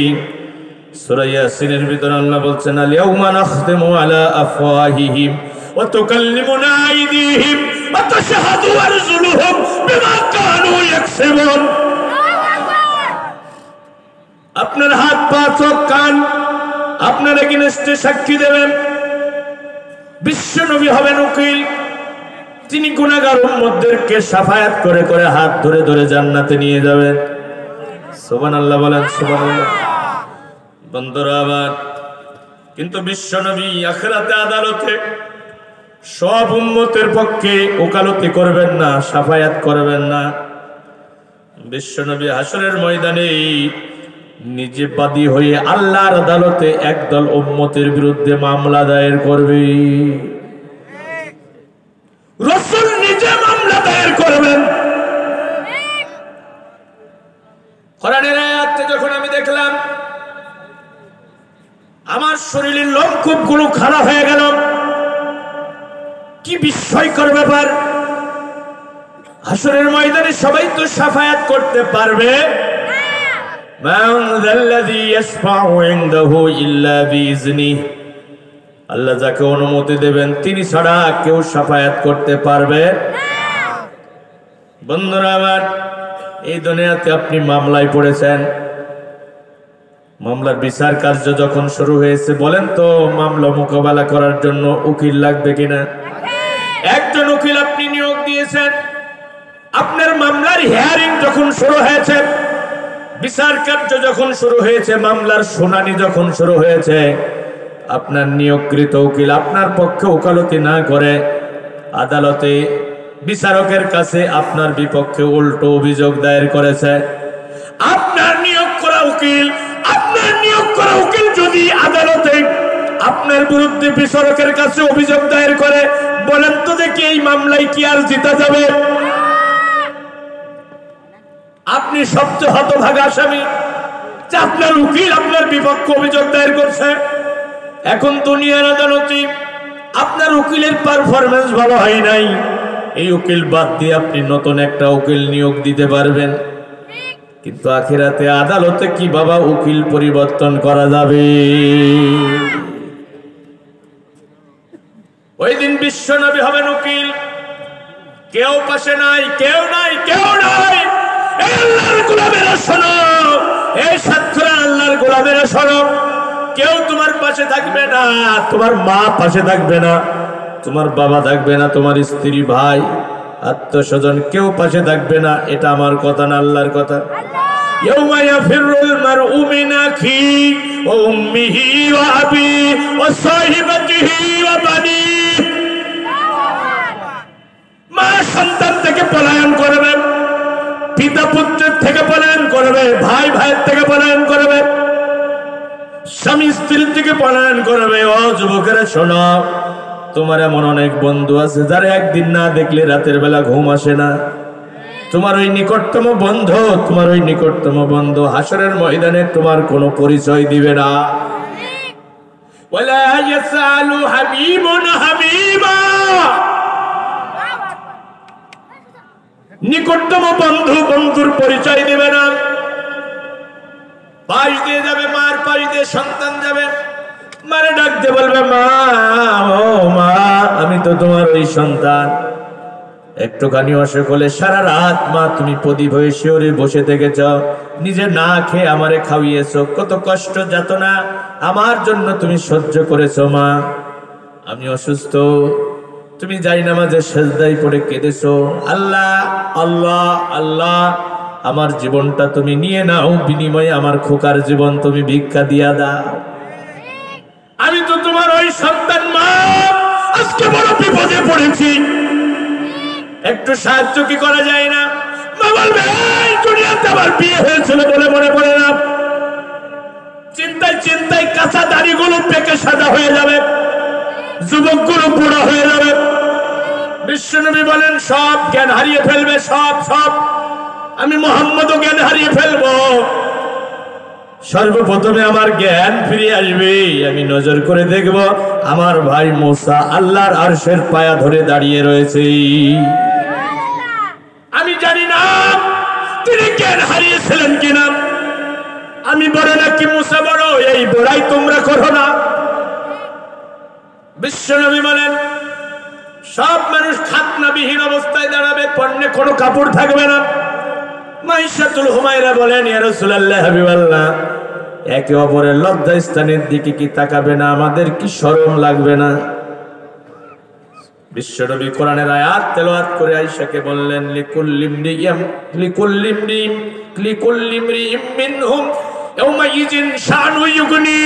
সূরা ইয়াসিনের ভিতরে আল্লাহ বলছেন, আল ইয়াউমা নাখতিমু আলা আফওয়াহিহিম ওয়া তুকাল্লিমুনা আইদিহিম ওয়া তাশহাদু আরজুলুহুম বিমা কানু ইয়াকসিবুন। আপনার হাত পা চোখ কান আপনার এগেইনস্টে সাক্ষী দেবেন। বিশ্বনবী হবেন উকিল, তিনি গুনাহগার উম্মতদেরকে শাফায়াত করে করে হাত ধরে ধরে জান্নাতে নিয়ে যাবেন। সুবহানাল্লাহ বলেন সুবহানাল্লাহ। বন্ধুরা আবার কিন্তু বিশ্বনবী আখিরাতে আদালতে সব উম্মতের পক্ষে ওকালতি করবেন না, শাফায়াত করবেন না। বিশ্বনবী হাসরের ময়দানে নিজে বাদী হয়ে আল্লাহর আদালতে একদল উম্মতের বিরুদ্ধে মামলা দায়ের করবে। রাসূল নিজে মামলা দায়ের করবেন। কোরআনের আয়াতে যখন আমি দেখলাম আমার শরীরের লোমকূপগুলো খাড়া হয়ে গেল। কি বিস্ময়কর ব্যাপার! হাসরের ময়দানে সবাই তো শাফায়াত করতে পারবে, আল্লাহ যাকে অনুমতি দেবেন তিনি ছাড়া কেউ শাফায়াত করতে পারবে। বন্ধুরা আমার, এই দুনিয়াতে আপনি মামলায় পড়েছেন, মামলার বিচার কার্য যখন শুরু হয়েছে, বলেন তো মামলা মোকাবেলা করার জন্য উকিল লাগবে কিনা? একজন উকিল আপনি নিয়োগ দিয়েছেন, আপনার মামলার হিয়ারিং যখন শুরু হয়েছে, বিচার কার্য যখন শুরু হয়েছে, মামলার শুনানি যখন শুরু হয়েছে, আপনার নিয়োগকৃত উকিল আপনার পক্ষে ওকালতি না করে আদালতে বিচারকের কাছে আপনার বিপক্ষে উল্টো অভিযোগ দায়ের করেছে। আপনার নিয়োগ করা উকিল যদি আদালতে আপনার বিরুদ্ধে বিচারকের কাছে অভিযোগ দায়ের করে, বলেন তো দেখি এই মামলায় কি আর জিতা যাবে? আপনি সবচেয়ে হতভাগা আসামি যে আপনার উকিল আপনার বিপক্ষে অভিযোগ দায়ের করছে। এখন দুনিয়ার আদালতে আপনার উকিলের পারফরমেন্স ভালো হয় নাই, এই উকিল বাদ দিয়ে আপনি নতুন একটা উকিল নিয়োগ দিতে পারবেন, কিন্তু আখিরাতে আদালতে কি বাবা উকিল পরিবর্তন করা যাবে? ওই দিন বিশ্বনবী হবেন উকিল, কেউ পাশে নাই, কেউ নাই, কেউ নাই। আল্লাহর গোলামেরা শোনো, এই ছাত্ররা আল্লাহর গোলামেরা শোনো, কেউ তোমার পাশে থাকবে না, তোমার মা পাশে থাকবে না, তোমার বাবা থাকবে না, তোমার স্ত্রী, ভাই, আত্মস্বজন কেউ পাশে থাকবে না। এটা আমার কথা না, আল্লাহর কথা। ইয়াউমা ইয়াফিরুল মারউ মিন আখিহি ওয়া উম্মিহি ওয়া আবিহি ওয়া সাহিবাতিহি ওয়া বানিহি। মা সন্তান থেকে পলায়ন করবে, পিতা পুত্রের থেকে পলায়ন করবে, ভাই ভাইয়ের থেকে পলায়ন করবে, স্বামী স্ত্রীর থেকে পলায়ন করবে। ও যুবকেরা শোনো, তোমার এমন অনেক বন্ধু আছে যারা একদিন না দেখলে রাতের বেলা ঘুম আসে না। তোমার ওই নিকটতম বন্ধু হাসরের ময়দানে তোমার কোনো পরিচয় দিবে না। ওয়ালা ইয়াসালু হাবিবুন হাবিবা, নিকটতম বন্ধু বন্ধুর পরিচয় দিবে না। পাশ দিয়ে যাবে, মার পাশ দিয়ে সন্তান যাবে, মারে ডাক দিয়ে বলবে, মা, ও মা, আমি তো তোমার ওই সন্তান। একটুখানি অসুখ হলে সারা রাত মা তুমি প্রদীপ হয়ে শিওরে বসে থেকেছ, নিজে না খেয়ে আমারে খাওয়িয়েছো, কত কষ্ট যাতনা আমার জন্য তুমি সহ্য করেছো। মা, আমি অসুস্থ, তুমি যাই নামাজে সেজদায় পড়ে কেঁদেছো, আল্লাহ আল্লাহ আল্লাহ, আমার জীবনটা তুমি নিয়ে নাও, বিনিময়ে আমার খোকার জীবন তুমি ভিক্ষা দিয়া দাও। আমি তো তোমার ওই সন্তান, মা, আজকে বড় বিপদে পড়েছি, একটু সাহায্য কি করা যায় না? মা বলবে, এই দুনিয়াতে আমার বিয়ে হয়েছিল বলে মনে পড়ে না। চিন্তায় চিন্তায় কাঁচা দাড়িগুলো পেকে সাদা হয়ে যাবে, যুবকগুলো বুড়া হয়ে যাবে। বিশ্বনবী বলেন, সব জ্ঞান হারিয়ে ফেলবে, সব। আমি মুহাম্মদও জ্ঞান হারিয়ে ফেলবো। সর্বপ্রথমে আমার জ্ঞান ফিরে আসবে, আমি নজর করে দেখব আমার ভাই মুসা আল্লাহর আরশের পায়া ধরে দাঁড়িয়ে রয়েছে। আমি জানি না তিনি জ্ঞান হারিয়েছিলেন কিনা, আমি বড় নাকি মুসা বড়, এই বড়াই তোমরা করো না। বিশ্বনবী বলেন, সব মানুষ খাতনাবিহীন অবস্থায় দাঁড়াবে, পরনে কোনো কাপড় থাকবে না। মাইশাতুল হুমায়রা বলেন, ইয়া রাসূলুল্লাহ, হাবিবাল্লাহ, একে অপরের লজ্জাস্থানের দিকে কি তাকাবে না? আমাদের কি শরম লাগবে না? বিশ্বনবী কোরআনের আয়াত তেলাওয়াত করে আয়েশাকে বললেন, লিকুল্লি ইমরিইম মিনহুম ইয়াওমাইযিন শানু ইউগনি।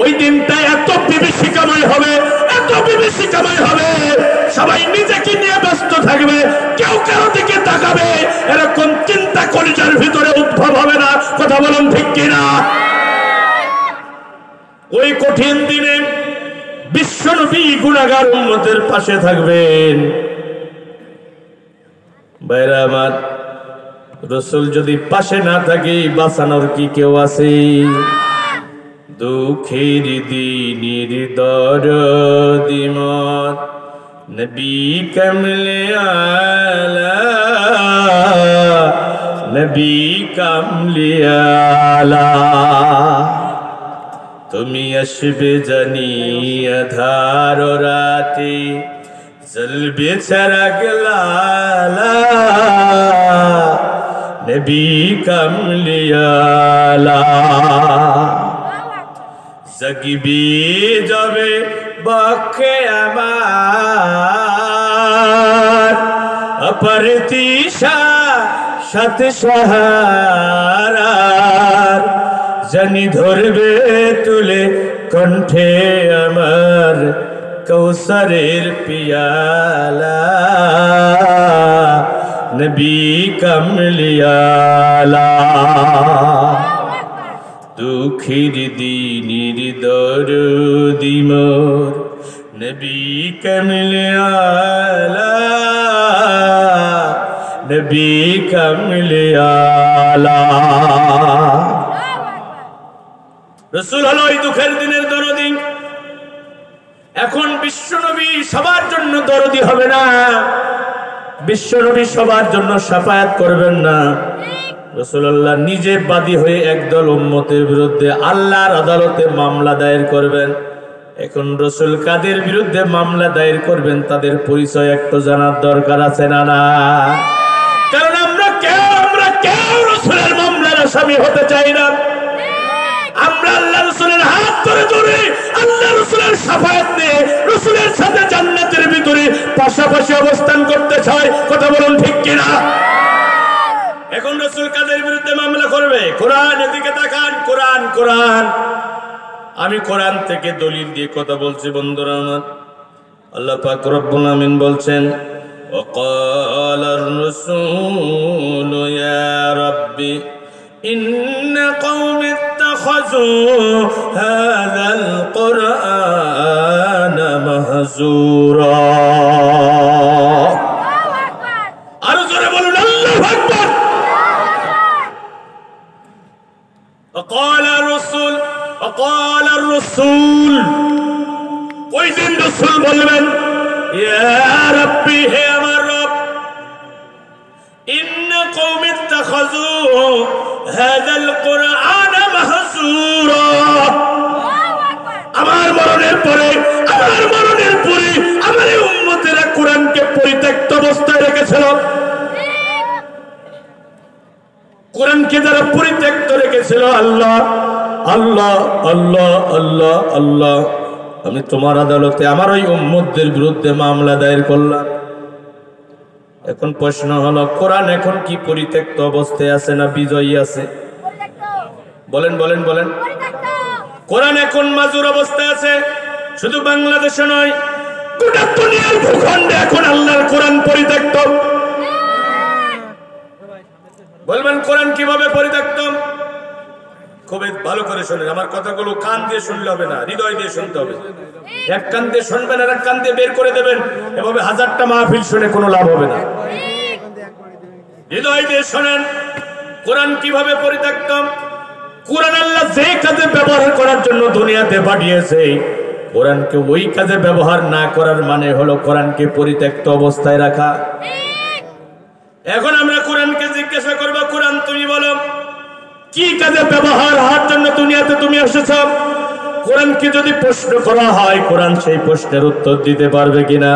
ওই দিনটা এত বিভীষিকাময় হবে, এত যত বেশি কামাই হবে সবাই নিজেকে নিয়ে ব্যস্ত থাকবে, কেউ কারো দিকে তাকাবে এরকম চিন্তা কলিজার ভিতরে উদ্ভব হবে না। কথা বলুন ঠিক কিনা? ওই কঠিন দিনে বিশ্বনবী গুনাহগার উম্মতের পাশে থাকবেন। ভাইরা আমার, রাসূল যদি পাশে না থাকে বাঁচানোর কি কেউ আছে? দুঃখের দিনের দরদি মত নবী কমলে আলা, নবী কমলে আলা। তুমি আসবে জানি আধার রাতে, জ্বলবে চিরাগ লালা, নবী কমলে আলা। জাগিবে যাবে বক্ষে আমার, অপরতিশা সাথে সাহারার, জানি ধরবে তুলে কণ্ঠে আমার কৌসরের পিয়ালা, নবী কমলে আলা। দুঃখের দিনের দরদি মোর নবী কমলে আলা, নবী কমলে আলা। রাসূল হলো এই দুঃখের দিনের দরদি। এখন বিশ্বনবী সবার জন্য দরদি হবে না, বিশ্বনবী সবার জন্য শাফায়াত করবেন না। রাসূলুল্লাহ নিজে বাদী হয়ে একদল উম্মতের বিরুদ্ধে আল্লাহর আদালতে মামলা দায়ের করবেন। এখন রাসূল কাদের বিরুদ্ধে মামলা দায়ের করবেন তাদের পরিচয় একটু জানার দরকার আছে না? না, কারণ আমরা কেউ রাসূলের মামলার আসামি হতে চাই না। আমরা আল্লাহ রাসূলের হাত ধরে ধরে আল্লাহ রাসূলের শাফায়াত নিয়ে রাসূলের সাথে জান্নাতের ভিতরে পাশাপাশি অবস্থান করতে চাই। কথা বলুন ঠিক কিনা? এখন রাসূল কাদের বিরুদ্ধে মামলা করবে? কোরআনের দিকে তাকান। কোরআন আমি কোরআন থেকে দলিল দিয়ে কথা বলছি বন্ধুরা আমার। আল্লাহ পাক রব্বুল আমিন বলছেন, ওয়াকালার রাসূলু ইয়া রাব্বি ইন্না কওমি ইত্তাখাযু হাযাল কুরআনা মাহজুরা। আরো জোরে বলুন আল্লাহু আকবার। وقال الرسول ওই দিন রাসূল বলবেন, ইয়া রাব্বি, হে আমার রব, ইন্না কওমি ইত্তাখাযু হাযাল কুরআনা মাহজুরা। আমার মরণের পরে আমার এই উম্মতেরা কোরআনকে পরিত্যক্ত অবস্থায় রেখেছিল। কোরআনকে যারা পরিত্যক্ত রেখেছিল, আল্লাহ আল্লাহ আল্লাহ আল্লাহ আল্লাহ, আমি তোমার আদালতে আমার ওই উম্মতদের বিরুদ্ধে মামলা দায়ের করলাম। এখন প্রশ্ন হলো, কোরআন এখন কি পরিত্যক্ত অবস্থায় আছে না বিজয়ী আছে? বলেন বলেন বলেন। কোরআন এখন মাজুর অবস্থায় আছে। শুধু বাংলাদেশে নয়, গোটা দুনিয়ার ভূখণ্ডে এখন আল্লাহর কোরআন পরিত্যক্ত। বলবেন কোরআন কিভাবে পরিত্যক্ত? খুব ভালো করে শুনেন, আমার কথাগুলো কান দিয়ে শুনলে হবে না, হৃদয় দিয়ে শুনতে হবে। এক কান দিয়ে শুনবেন আর এক কান দিয়ে বের করে দেবেন, এভাবে হাজারটা মাহফিল শুনে কোনো লাভ হবে না। হৃদয় দিয়ে শোনেন কোরআন কিভাবে পরিত্যক্ত। কোরআন আল্লাহ যে কাজে ব্যবহার করার জন্য দুনিয়াতে পাঠিয়েছে, কোরআনকে ওই কাজে ব্যবহার না করার মানে হলো কোরআনকে পরিত্যক্ত অবস্থায় রাখা। এখন আমরা কোরআনকে জিজ্ঞাসা করব, কোরআন তুমি বলো কি কাজে ব্যবহার হওয়ার জন্য দুনিয়াতে তুমি এসেছ? কোরআনকে যদি প্রশ্ন করা হয়, কোরআন সেই প্রশ্নের উত্তর দিতে পারবে কিনা?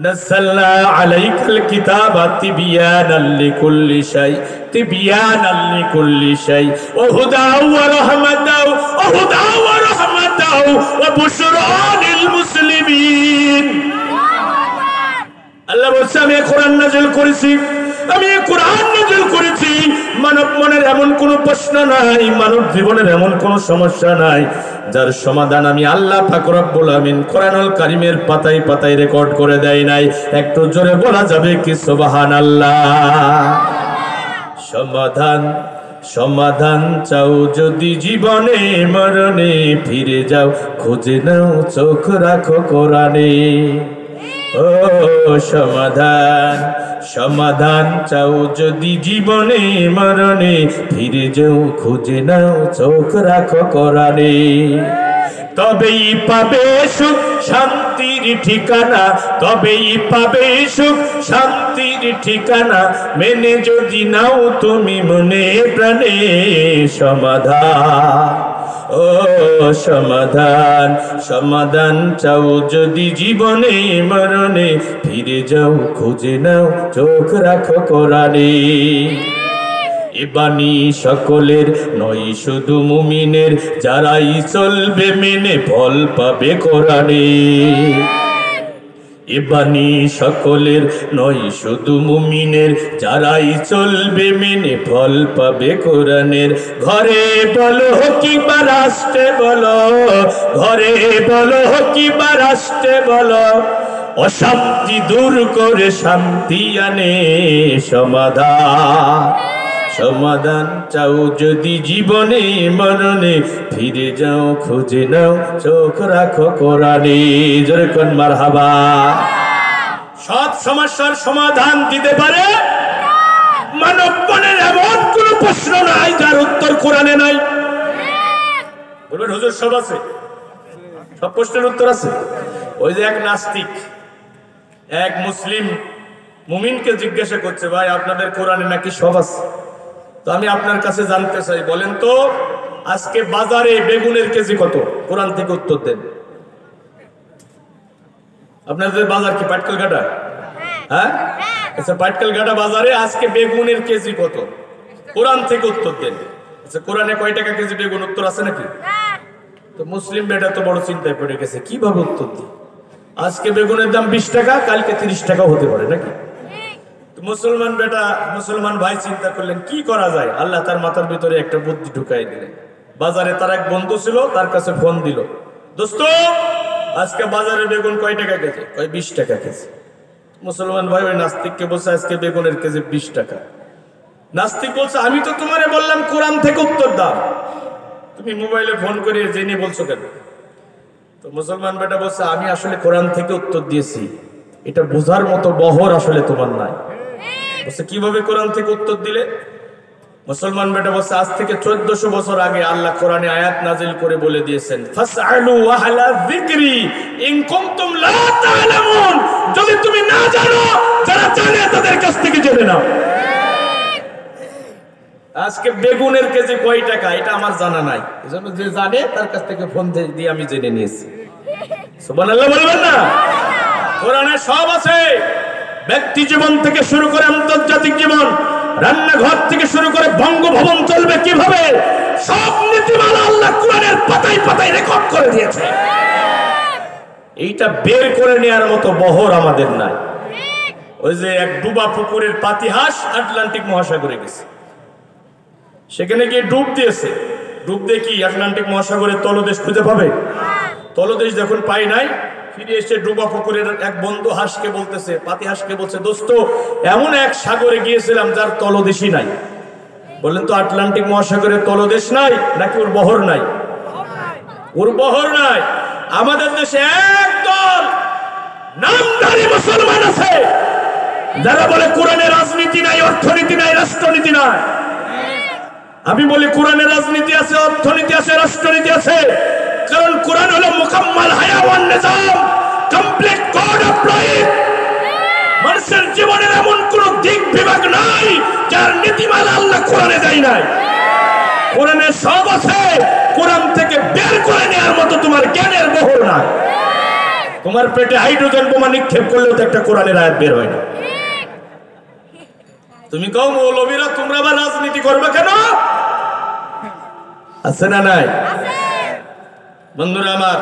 নাযালনা আলাইকাল কিতাবা তিবয়ানাল লিকুল্লি শাই, তিবয়ানাল লিকুল্লি শাই ওয়া হুদাও ওয়া রাহমাতাও ওয়া বুশরা লিল মুসলিমিন। আল্লাহ বলছে, আমি কোরআন নাযিল করেছি, মানব মনের এমন কোন প্রশ্ন নাই, মানব জীবনের এমন কোন সমস্যা নাই যার সমাধান আমি আল্লাহ পাক রব্বুল আমিন কোরআনুল কারীমের পাতায় পাতায় রেকর্ড করে দেয় নাই। একটু জোরে বলা যাবে কি সুবহানাল্লাহ। সমাধান সমাধান চাও যদি জীবনে মরণে, ফিরে যাও খুঁজে নাও চোখ রাখো কোরআনে। ও সমাধান সমাধান চাও যদি জীবনে মরণে, ফিরে যাও খুঁজে নাও চোখ রাখো কোরআনে। তবেই পাবে সুখ শান্তির ঠিকানা, তবেই পাবে সুখ শান্তির ঠিকানা, মেনে যদি নাও তুমি মনে প্রাণে। সমাধান ও সমাধান সমাধান চাও যদি জীবনে মরণে, ফিরে যাও খুঁজে নাও চোখ রাখো কোরআনে। এ বাণী সকলের নয় শুধু মুমিনের, যারাই চলবে মেনে ফল পাবে কোরআনে। এ বাণী সকলের নয় শুধু মুমিনের, যারাই চলবে মেনে ফল পাবে কোরআনের। ঘরে বলো কিংবা রাষ্ট্রে বলো, ঘরে বলো কিংবা রাষ্ট্রে বলো, অশান্তি দূর করে শান্তি আনে সমাধান। সমাধান চাও যদি জীবনে মরণে, ফিরে যাও খুঁজে নাও চোখ রাখো কোরআনে। জোরে কোন মারহাবা। সব সমস্যার সমাধান দিতে পারে মানব মনের এমন কোন প্রশ্ন নাই যার উত্তর কোরআনে নাই। বলবেন হুজুর সব আছে, সব প্রশ্নের উত্তর আছে। ওই যে এক নাস্তিক এক মুসলিম মুমিনকে জিজ্ঞাসা করছে, ভাই আপনাদের কোরআনে নাকি সব আছে? তো আমি আপনার কাছে জানতে চাই, বলেন তো আজকে বাজারে বেগুনের কেজি কত? কোরআন থেকে উত্তর দেন। আপনাদের বাজার কি পাটকেল ঘাটা? হ্যাঁ, আচ্ছা পাটকেল ঘাটা বাজারে আজকে বেগুনের কেজি কত? কোরআন থেকে উত্তর দেন। আচ্ছা কোরআনে কয় টাকা কেজি বেগুন? উত্তর আছে নাকি? তো মুসলিম বেটা তো বড় চিন্তায় পড়ে গেছে, কিভাবে উত্তর দিই? আজকে বেগুনের দাম 20 টাকা, কালকে 30 টাকা হতে পারে নাকি? মুসলমান বেটা মুসলমান ভাই চিন্তা করলেন কি করা যায়। আল্লাহ তার মাথার ভিতরে একটা বুদ্ধি ঢুকাই দিলেন। বাজারে তার এক বন্ধু ছিল, তার কাছে ফোন দিল, দোস্ত আজকে বাজারে বেগুন কয় টাকা কেজি? কয় 20 টাকা কেজি। মুসলমান ভাই ওই নাস্তিককে বলছে আজকে বেগুনের কেজি 20 টাকা। নাস্তিক বলছে আমি তো তোমারে বললাম কোরআন থেকে উত্তর দাও, তুমি মোবাইলে ফোন করে জেনে বলছো কেন? তো মুসলমান বেটা বলছে আমি আসলে কোরআন থেকে উত্তর দিয়েছি, এটা বোঝার মতো বহর আসলে তোমার নাই। বলছে কিভাবে কোরআন থেকে উত্তর দিলে? মুসলমান বেটা বলছে আজ থেকে 1400 বছর আগে আল্লাহ কোরআনে আয়াত নাজিল করে বলে দিয়েছেন, ফাসআলু আহলা যিকরি ইন কুনতুম লা তা'লামুন, যদি তুমি না জানো যারা জানে তাদের কাছ থেকে জেনে নাও। আজকে বেগুনের কেজি কয় টাকা এটা আমার জানা নাই, এজন্য যে জানে তার কাছ থেকে ফোন দিয়ে আমি জেনে নিয়েছি। সুবহানাল্লাহ বলবেন না? কোরআনে সব আছে, ব্যক্তি জীবন থেকে শুরু করে আন্তর্জাতিক জীবন, রান্নাঘর থেকে শুরু করে বঙ্গভবন চলবে কিভাবে, সব নীতিমালা আল্লাহ কোরআনের পাতায় পাতায় রেকর্ড করে দিয়েছে। এইটা বের করে নেওয়ার মতো বহর আমাদের নাই। ওই যে এক ডুবা পুকুরের পাতিহাঁস আটলান্টিক মহাসাগরে গেছে, সেখানে গিয়ে ডুব দিয়েছে। ডুব দিয়ে কি আটলান্টিক মহাসাগরের তলদেশ খুঁজে পাবে? তলদেশ যখন পাই নাই, ফিরে এসে ডুবা পুকুরের এক বন্ধু হাঁসকে বলতেছে, পাতি হাঁসকে বলছে, দোস্ত এমন এক সাগরে গিয়েছিলাম যার তলদেশই নাই। বললেন তো আটলান্টিক মহাসাগরের তলদেশ নাই নাকি ওর বহর নাই? ওর বহর নাই। আমাদের দেশে একদল নামধারী মুসলমান আছে যারা বলে কোরআনে রাজনীতি নাই, অর্থনীতি নাই, রাষ্ট্রনীতি নাই। আমি বলি কোরআনে রাজনীতি আছে, অর্থনীতি আছে, রাষ্ট্রনীতি আছে। কারণ কোরআন হলো মুকাম্মাল হায়াওয়ান নিজাম, কমপ্লিট কোড অফ লাইফ। মানুষের জীবনের এমন কোন দিক বিভাগ নাই যার নীতিমালা আল্লাহ কোরআনে দেয় নাই। কোরআনে সব আছে, কোরআন থেকে বের করে নেওয়ার মতো তোমার জ্ঞানের বহর নাই। তোমার পেটে হাইড্রোজেন বোমা নিক্ষেপ করলেও তো একটা কোরআনের আয়াত বের হয় না। তুমি কও মৌলবীরা তোমরা আবার রাজনীতি করবে কেন? আছে না নাই? বন্ধুরা আমার,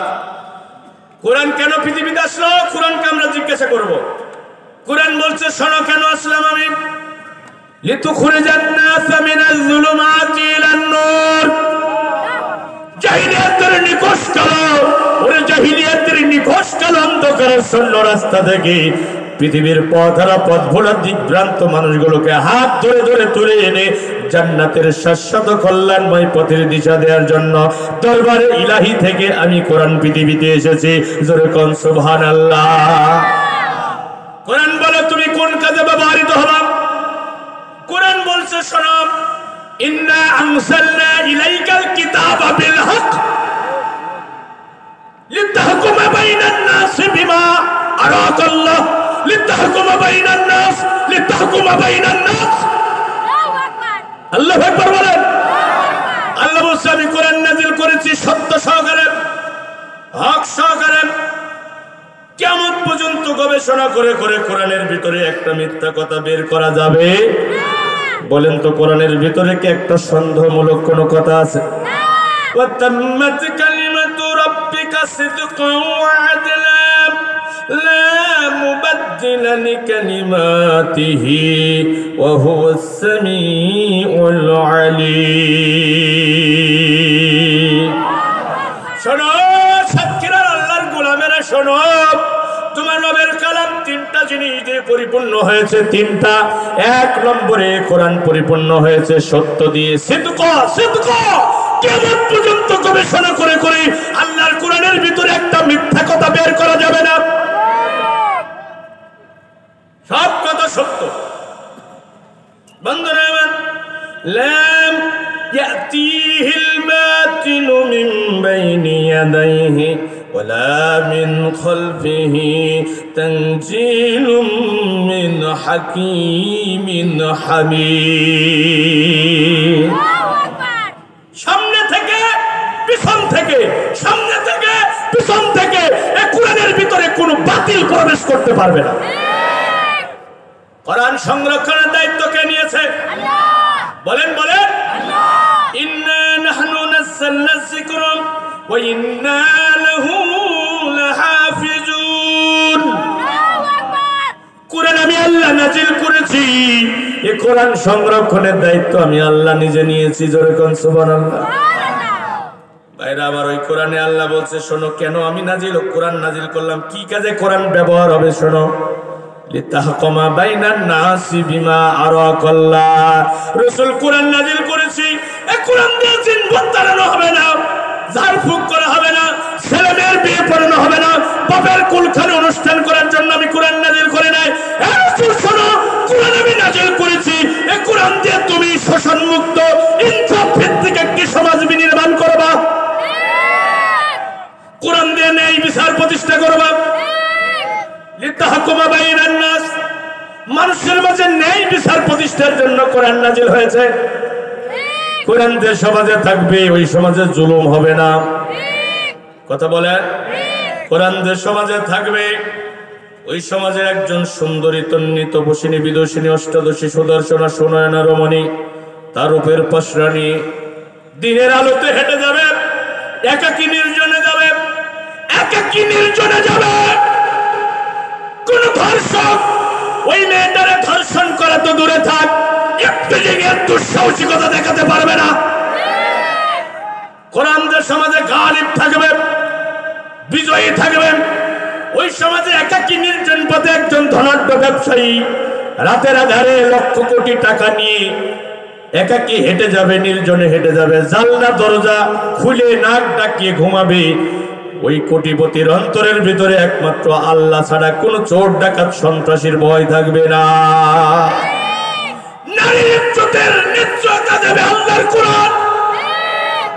কোরআন কেন পৃথিবীতে আসলো? কোরআনকে আমরা জিজ্ঞাসা করব। কোরআন বলছে শোনো কেন আসলাম আমি, লিতুখরিজান নাস মিনাজ যুলুমাতি ইলান নূর। জাহিলি জাহিলিয়াতের নিকষ কালো, ওরে জাহিলিয়াতের নিকষ কালো অন্ধকারের শূন্য রাস্তা থেকে পৃথিবীর পথহারা পথ ভোলা দিকভ্রান্ত মানুষগুলোকে হাত ধরে ধরে তুলে এনে জান্নাতের শাশ্বত কল্যাণময় পথের দিশা দেওয়ার জন্য দরবারে ইলাহি থেকে আমি কোরআন পৃথিবীতে এসেছি। জোরে কোন সুবহানাল্লাহ। কোরআন বলে তুমি কোন কাজে ব্যবহৃত হবা? কোরআন বলছে শোনো, ইন্না আনসালনা ইলাইকাল কিতাবা বিল হক লিতাহকুমা বাইনান নাসি বিমা আরাকাল্লাহ, লিতাহকুমা বাইনান নাস, লিতাহকুমা বাইনান নাস। আল্লাহু আকবার বলেন। আল্লাহ বলছে আমি কোরআন নাযিল করেছি সত্য সহকারে, হক সহকারে। কিয়ামত পর্যন্ত গবেষণা করে করে কোরআনের ভিতরে একটা মিথ্যা কথা বের করা যাবে? বলেন তো কোরআনের ভিতরে কি একটা সন্দেহমূলক কোনো কথা আছে? ওয়া তাম্মাত কালিমাতু রাব্বিকা সিদকান ওয়া আদলা লা মুবাদদিলা লিকালিমাতিহি ওয়া হুয়াস সামিউল আলীম। শোনো সাক্ষীরা, আল্লাহর গোলামেরা শোনো, তোমার রবের কালাম তিনটা জিনিস দিয়ে পরিপূর্ণ হয়েছে। তিনটা। এক নম্বরে কোরআন পরিপূর্ণ হয়েছে সত্য দিয়ে, সিদক। সিদক কিয়ামত পর্যন্ত গবেষণা করে করে আল্লাহর কোরআনের ভিতরে একটা মিথ্যা কথা বের করা যাবে না, সব কথা সত্য। বন্ধুরা আমার, লাম ইয়াতিহিল বাতিলু মিন বাইনি ইয়াদাইহি ওয়ালা মিন খালফিহি তানজিলুম মিন হাকীমিন হামিদ। সামনে থেকে পিছন থেকে, সামনে থেকে পিছন থেকে এই কোরআনের ভিতরে কোনো বাতিল প্রবেশ করতে পারবে না। কোরআন সংরক্ষণের দায়িত্ব কে নিয়েছে? আল্লাহ। বলেন বলেন, আল্লাহ। ইন্না নাহনু নাযালনা যিকরা ওয়া ইন্না লাহু লাহাফিজুন। আল্লাহু আকবার। কোরআন আমি আল্লাহ নাযিল করেছি, এই কোরআন সংরক্ষণের দায়িত্ব আমি আল্লাহ নিজে নিয়েছি। জোরে কোন সুবহানাল্লাহ। ভাইরা আমার, ওই কোরআনে আল্লাহ বলছে শোনো, কেন আমি কোরআন নাযিল করলাম, কি কাজে কোরআন ব্যবহার হবে শোনো। লিতাহকুমা বাইনান নাসি বিমা আরাকাল্লাহ। রাসূল কোরআন নাযিল করেছি, এই কোরআন দিয়ে জিন ভূত তাড়ানো হবে না, ঝাড়ফুঁক করা হবে না, ছেলে মেয়ের বিয়ে পড়ানো হবে না, বাপের কুলখানি অনুষ্ঠান করার জন্য আমি কোরআন নাযিল করি নাই। এই রাসূল শোনো, কোরআন আমি নাযিল করেছি, এই কোরআন দিয়ে তুমি শোষণ মুক্ত ইনসাফ ভিত্তিক একটি সমাজ বিনির্মাণ করবা, কোরআন দিয়ে ন্যায় বিচার প্রতিষ্ঠা করবা। লিতাহকুমা বাইনান নাস, মানুষের মাঝে ন্যায় বিচার প্রতিষ্ঠার জন্য কোরআন নাযিল হয়েছে। কোরআন যে সমাজে থাকবে ওই সমাজে জুলুম হবে না। কথা বলেন, কোরআন যে সমাজে থাকবে ওই সমাজে একজন সুন্দরী তন্বী তপস্বিনী বিদুষিনী অষ্টাদশী সুদর্শনা সুনয়না রমণী তার রূপের পশরানী দিনের আলোতে হেঁটে যাবে, একাকী নির্জনে যাবে, একাকী নির্জনে যাবে। কোন ধর্ষক ওই মেয়েটারে ধর্ষণ করা তো দূরে থাক, ইফতিজিংয়ের দুঃসাহসিকতা দেখাতে পারবে না। কোরআন যে সমাজে গালিব থাকবে, বিজয়ী থাকবে, ওই সমাজে একাকী নির্জন পথে একজন ধনাঢ্য ব্যবসায়ী রাতের আধারে লক্ষ কোটি টাকা নিয়ে একাকী হেঁটে যাবে, নির্জনে হেঁটে যাবে, জানলা দরজা খুলে নাক ডাকিয়ে ঘুমাবে। ওই কোটিপতির অন্তরের ভিতরে একমাত্র আল্লাহ ছাড়া কোন চোর ডাকাত সন্ত্রাসীর ভয় থাকবে না। নারীর ইজ্জতের নিশ্চয়তা দেবে আল্লাহর কোরআন,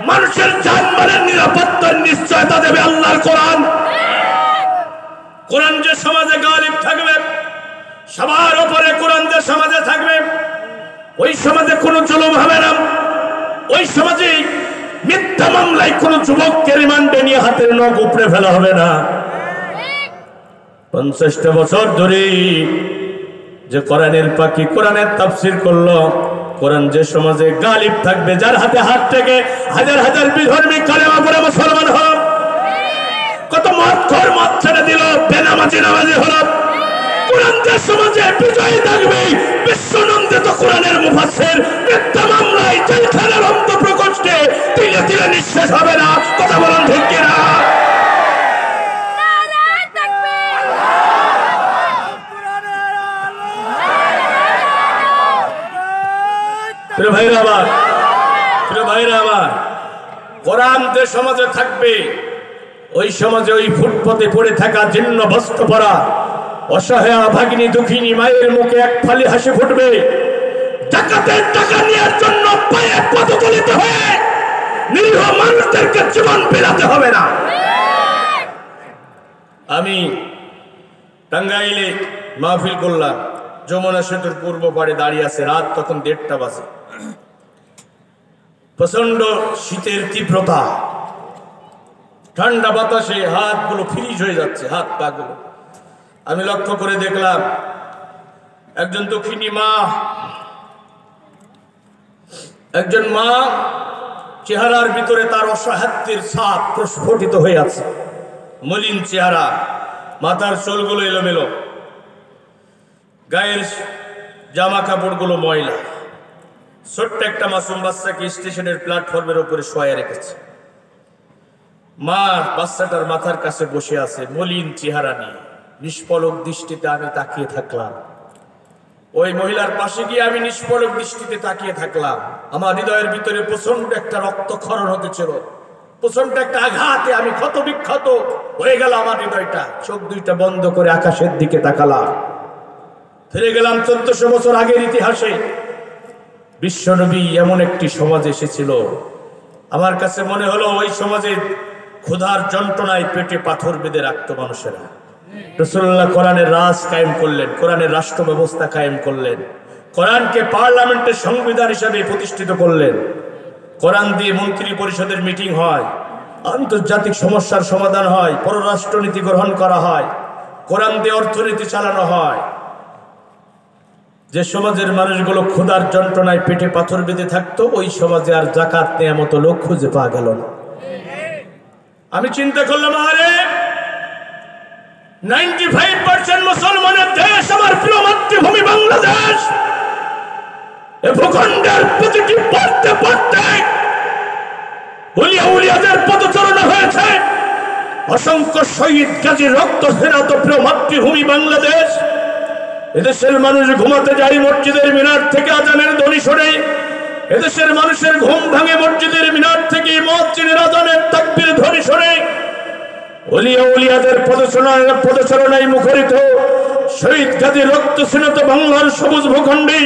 মানুষের জানমালের নিরাপত্তার নিশ্চয়তা দেবে আল্লাহর কোরআন। কোরআন যে সমাজে গালিব থাকবে, সবার উপরে কোরআন যে সমাজে থাকবে, ওই সমাজে কোনো জুলুম হবে না। ওই সমাজে মিথ্যা মামলায় কোন যুবককে রিমান্ডে নিয়ে হাতের নখ উপড়ে ফেলা হবে না। 50টা বছর ধরে যে কোরআনের পাখি কোরআনের তাফসীর করলো, কোরআন যে সমাজে গালিব থাকবে, যার হাতে হাত থেকে হাজার হাজার বিধর্মী কালেমা পড়ে মুসলমান হল, কত মদখোর মদ ছেড়ে দিল, বেনামাজি নামাজি হল। কোরআন যে সমাজে বিজয়ী থাকবে, বিশ্বনন্দিত কোরআনের মুফাসসির মিথ্যা মামলায় জেলখানার অন্তঃপ্রকোষ্ঠে তিলে তিলে শেষ হবে না। কথা বলুন ঠিক কিনা? প্রিয় ভাইরা আমার, কোরআন যে সমাজে থাকবে, ওই সমাজে ওই ফুটপথে পড়ে থাকা জীর্ণ বস্ত্র পরা অসহায় ভাগিনী দুঃখিনী মায়ের মুখে এক ফালি হাসি ফুটবে। জাকাতের টাকা নেওয়ার জন্য পায়ে পদদলিত হয়ে নিরীহ মানুষদেরকে জীবন বিলাতে হবে না। আমি টাঙ্গাইলে মাহফিল করলাম, যমুনা সেতুর পূর্ব পাড়ে দাঁড়িয়ে আছে, রাত তখন 1:30 বাজে, প্রচন্ড শীতের তীব্রতা, ঠান্ডা বাতাসে হাতগুলো ফ্রিজ হয়ে যাচ্ছে, হাত পা গুলো। আমি লক্ষ্য করে দেখলাম একজন দক্ষিণী মা, একজন মা চেহারার ভিতরে তার অসহায়ত্বের ছাপ প্রস্ফুটিত হয়ে আছে, মলিন চেহারা, মাথার চুলগুলো এলোমেলো, গায়ের জামা কাপড়গুলো ময়লা, ছোট্ট একটা মাসুম বাচ্চাকে স্টেশনের প্ল্যাটফর্মের উপরে শোয়া রেখেছে। মা বাচ্চাটার মাথার কাছে বসে আছে, মলিন চেহারা নিয়ে নিষ্পলক দৃষ্টিতে আমি তাকিয়ে থাকলাম। ওই মহিলার পাশে গিয়ে আমি নিষ্পলক দৃষ্টিতে তাকিয়ে থাকলাম। আমার হৃদয়ের ভিতরে প্রচন্ড একটা রক্তক্ষরণ হতেছিল, প্রচন্ড একটা আঘাতে আমি ক্ষত বিক্ষত হয়ে গেল আমার হৃদয়টা। চোখ দুইটা বন্ধ করে আকাশের দিকে তাকালাম, ফিরে গেলাম 1400 বছর আগের ইতিহাসে। বিশ্বনবী এমন একটি সমাজ এসেছিল, আমার কাছে মনে হলো ওই সমাজে ক্ষুধার যন্ত্রণায় পেটে পাথর বেঁধে রাখত মানুষেরা। রাসূলুল্লাহ কোরআনের রাজ কায়েম করলেন, কোরআনের রাষ্ট্র ব্যবস্থা কায়েম করলেন, কোরআনকে পার্লামেন্টের সংবিধান হিসাবে প্রতিষ্ঠিত করলেন। কোরআন দিয়ে মন্ত্রী পরিষদের মিটিং হয়, আন্তর্জাতিক সমস্যার সমাধান হয়, পররাষ্ট্রনীতি গ্রহণ করা হয়, কোরআন দিয়ে অর্থনীতি চালানো হয়। যে সমাজের মানুষগুলো ক্ষুধার যন্ত্রণায় পেটে পাথর বেঁধে থাকতো, ওই সমাজে আর যাকাত নেয়ার মতো লোক খুঁজে পাওয়া গেল না। আমি চিন্তা করলাম, আরে 95% মুসলমানের দেশ আমার প্রিয় মাতৃভূমি বাংলাদেশ। এ ভূখণ্ডের প্রতিটি পড়তে পড়তে উলিয়াদের পদচারণা হয়েছে, অসংখ্য শহীদ গাজীর রক্ত ফেরাত প্রিয় মাতৃভূমি বাংলাদেশ। এদেশের মানুষ ঘুমাতে যায় মসজিদের মিনার থেকে আজানের ধ্বনি শুনে, এদেশের মানুষের ঘুম ভাঙে মসজিদের মিনার থেকে মুয়াজ্জিনের আজানের তাকবীর ধ্বনি শুনে। উলিয়াদের পদচারণায় মুখরিত শহীদ গাজীর রক্ত সিনত বাংলার সবুজ ভূখণ্ডে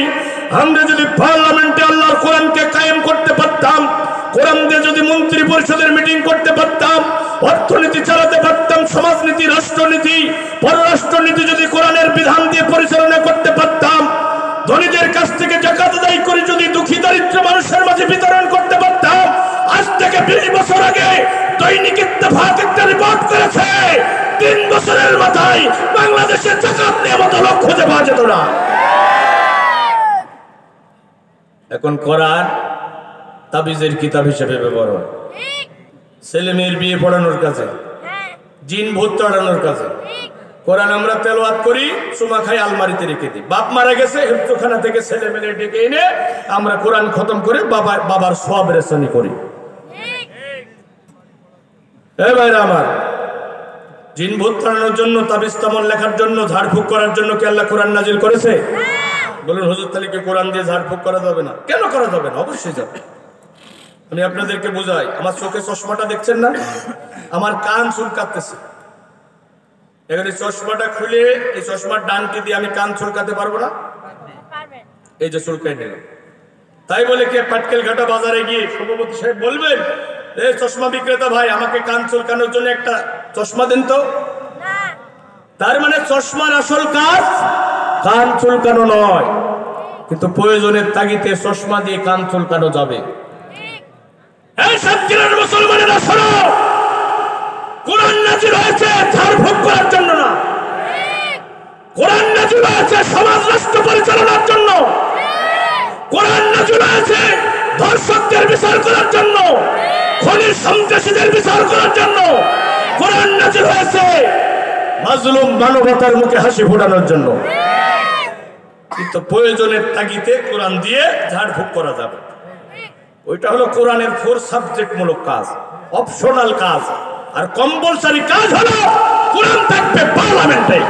আমরা যদি পার্লামেন্টে আল্লাহর কোরআনকে কায়েম করতে পারতাম, কোরআন দিয়ে যদি মন্ত্রী পরিষদের মিটিং করতে পারতাম, অর্থনীতি চালাতে পারতাম, সমাজনীতি, রাষ্ট্রনীতি, পররাষ্ট্রনীতি যদি কোরআনের বিধান দিয়ে পরিচালনা করতে পারতাম, ধনীদের কাছ থেকে যাকাত আদায় করে যদি দুঃখী দরিদ্র মানুষের মাঝে বিতরণ করতে পারতাম। আজ থেকে 20 বছর আগে দৈনিক ইত্তেফাক একটা রিপোর্ট করেছে, 3 বছরের মাথায় বাংলাদেশের যাকাত নেওয়ার মতো লোক খুঁজে পাওয়া যেত না। এখন কোরআন তাবিজের কিতাব হিসেবে ব্যবহার হয়, ছেলে মেয়ের বিয়ে পড়ানোর কাছে, জিন ভূত তাড়ানোর কাছে। কোরআন আমরা তেলাওয়াত করি, চুমা খাই আলমারিতে রেখে দিই। বাপ মারা গেছে, হেফজখানা থেকে ছেলে মেয়ে ডেকে এনে আমরা কোরআন খতম করে বাবার সওয়াব রেশনি করি। এই ভাইরা আমার, জিন ভূত তাড়ানোর জন্য, তাবিজ তামল লেখার জন্য, ঝাড়ফুঁক করার জন্য কি আল্লাহ কোরআন নাজিল করেছে? বলুন হুজুর, তাহলে কি কোরআন দিয়ে ঝাড়ফুঁক করা যাবে না? কেন করা যাবে না? অবশ্যই যাবে। আমি আপনাদেরকে বুঝাই, আমার চোখে চশমাটা দেখছেন না, আমার কান চুলকাতেছে। এখানে চশমাটা খুলে এই চশমার ডানটি দিয়ে আমি কান চুলকাতে পারবো না? এই যে চুলকাই নিলাম। তাই বলে কি পাটকেল ঘাটা বাজারে গিয়ে সভাপতি সাহেব বলবেন, এই চশমা বিক্রেতা ভাই আমাকে কান চুলকানোর জন্য একটা চশমা দেন তো? তার মানে চশমার আসল কাজ কান চুলকানো নয়, কিন্তু প্রয়োজনের তাগিদে চশমা দিয়ে কান চুলকানো যাবে। এই সত্যিকারের মুসলমানেরা শোনো, কোরআন নাযিল হয়েছে ঝাড়ফুঁক করার জন্য না, কোরআন নাযিল হয়েছে সমাজ রাষ্ট্র পরিচালনার জন্য, কোরআন নাযিল হয়েছে ধর্ষকদের বিচার করার জন্য, খনির সন্ত্রাসীদের বিচার করার জন্য। কোরআন নাযিল হয়েছে মাজলুম মানবতার মুখে হাসি ফোটানোর জন্য। কিন্তু প্রয়োজনের তাগিদে কোরআন দিয়ে ঝাড়ফুঁক করা যাবে। ওইটা হলো কোরআনের 4 সাবজেক্ট মূলক কাজ, অপশনাল কাজ। আর কম্পালসারি কাজ হলো কোরআন থাকবে পার্লামেন্টে,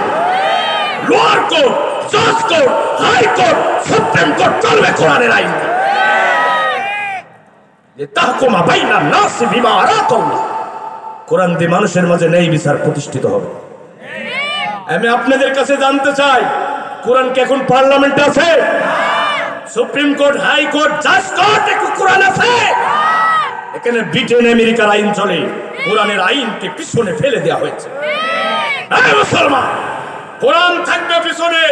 লোয়ার কোর্ট, জাজ court, high court, supreme court চলবে কোরআনের আইন। যে তাহকুমা বাইনান নাস বিমা আরাকাল্লাহ, কোরআন দিয়ে মানুষের মাঝে ন্যায় বিচার প্রতিষ্ঠিত হবে। আমি আপনাদের কাছে জানতে চাই, কোরআন কি এখন পার্লামেন্টে আছে? সুপ্রিম কোর্ট, হাই কোর্ট, জাজ কোর্ট কোরআন আছে? এখানে ব্রিটেন আমেরিকার আইন চলে, কোরআনের আইনকে পিছনে ফেলে দেওয়া হয়েছে। মুসলমান, কোরআন থাকবে পিছনে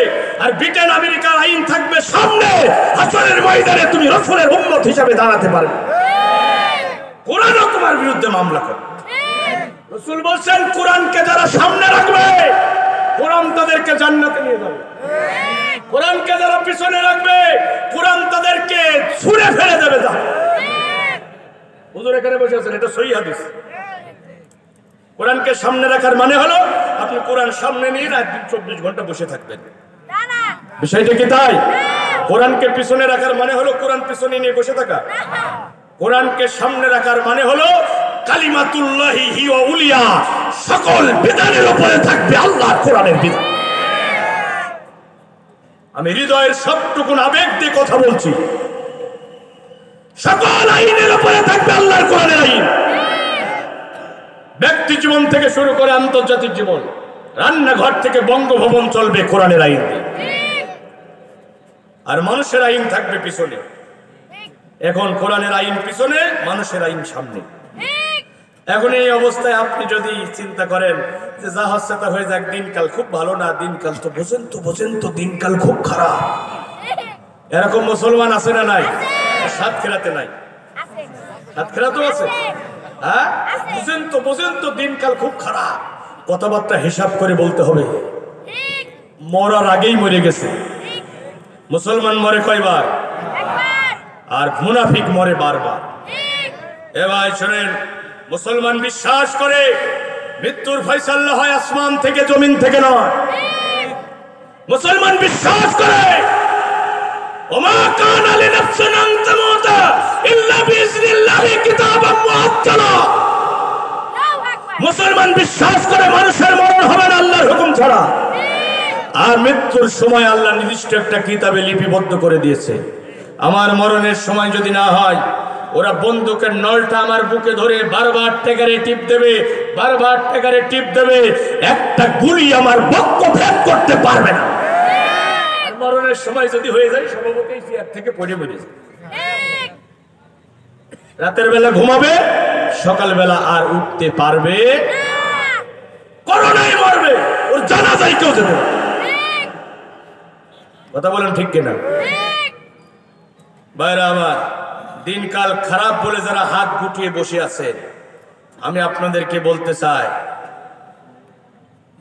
আর ব্রিটেন আমেরিকার আইন থাকবে সামনে। হাসরের ময়দানে তুমি রাসূলের উম্মত হিসেবে দাঁড়াতে পারবে, কোরআনও তোমার বিরুদ্ধে মামলা করবে। রাসূল বলেন, কোরআনকে যারা সামনে রাখবে কোরআন তাদেরকে জান্নাতে নিয়ে যাবে, কোরআনকে যারা পিছনে রাখবে কোরআন তাদেরকে ছুঁড়ে ফেলে দেবে। হুজুর এখানে বসে আছেন, এটা সহিহ হাদিস। কোরআনকে সামনে রাখার মানে হলো আপনি কোরআন সামনে নিয়ে রাত 24 ঘন্টা বসে থাকবেন, বিষয়টা কি তাই? কোরআনকে পিছনে রাখার মানে হলো কোরআন পিছনে নিয়ে বসে থাকা। কোরআনকে সামনে রাখার মানে হলো কালিমাতুল্লাহি হিয়া উলিয়া, সকল বিধানের উপরে থাকবে আল্লাহর কোরআনের বিধান। আমি হৃদয়ের সবটুকু আবেগ দিয়ে কথা বলছি, সকল আইনের উপরে থাকবে আল্লাহর কোরআনের আইন। ব্যক্তি জীবন থেকে শুরু করে আন্তর্জাতিক জীবন, রান্নাঘর থেকে বঙ্গভবন চলবে কোরআনের আইন দিয়ে, আর মানুষের আইন থাকবে পিছনে। এখন কোরআনের আইন পিছনে, মানুষের আইন সামনে। এখন এই অবস্থায় আপনি যদি চিন্তা করেন যে যা হচ্ছে তা হয়ে যাক, দিনকাল খুব ভালো না, দিনকাল তো বোঝেন তো দিনকাল খুব খারাপ, এরকম মুসলমান আছে না নাই? সাতক্ষীরাতে নাই? সাতক্ষীরাতেও আছে। হ্যাঁ, বোঝেন তো দিনকাল খুব খারাপ। কথাবার্তা হিসাব করে বলতে হবে। মরার আগেই মরে গেছে। মুসলমান মরে কয়বার? আর মুনাফিক মরে বারবার। এ ভাই শোনেন, মুসলমান বিশ্বাস করে মৃত্যুর ফয়সালা হয় আসমান থেকে, জমিন থেকে নয়। মুসলমান বিশ্বাস করে ওমা কানা লিনাফসিন আন তামুতা ইল্লা বিইজনিল্লাহি কিতাবাম মুআজ্জালা। মুসলমান বিশ্বাস করে মানুষের মরণ হবে না আল্লাহর হুকুম ছাড়া, আর মৃত্যুর সময় আল্লাহ নির্দিষ্ট একটা কিতাবে লিপিবদ্ধ করে দিয়েছে। আমার মরণের সময় যদি না হয়, ওরা বন্দুকের নলটা আমার বুকে ধরে বারবার টেকারে টিপ দেবে, বারবার টেকারে টিপ দেবে, একটা গুলি আমার বক্ষ ভেদ করতে পারবে না। মরণের সময় যদি হয়ে যায়, স্বভাবতই চেয়ার থেকে পড়ে মরে যায়। রাতের বেলা ঘুমাবে, সকালবেলা আর উঠতে পারবে করোনায় মরবে, ওর জানাজায় কেউ যেতে পারবে। কথা বলেন ঠিক কিনা? ভাইরা আমার, দিনকাল খারাপ বলে যারা হাত গুটিয়ে বসে আছেন, আমি আপনাদেরকে বলতে চাই,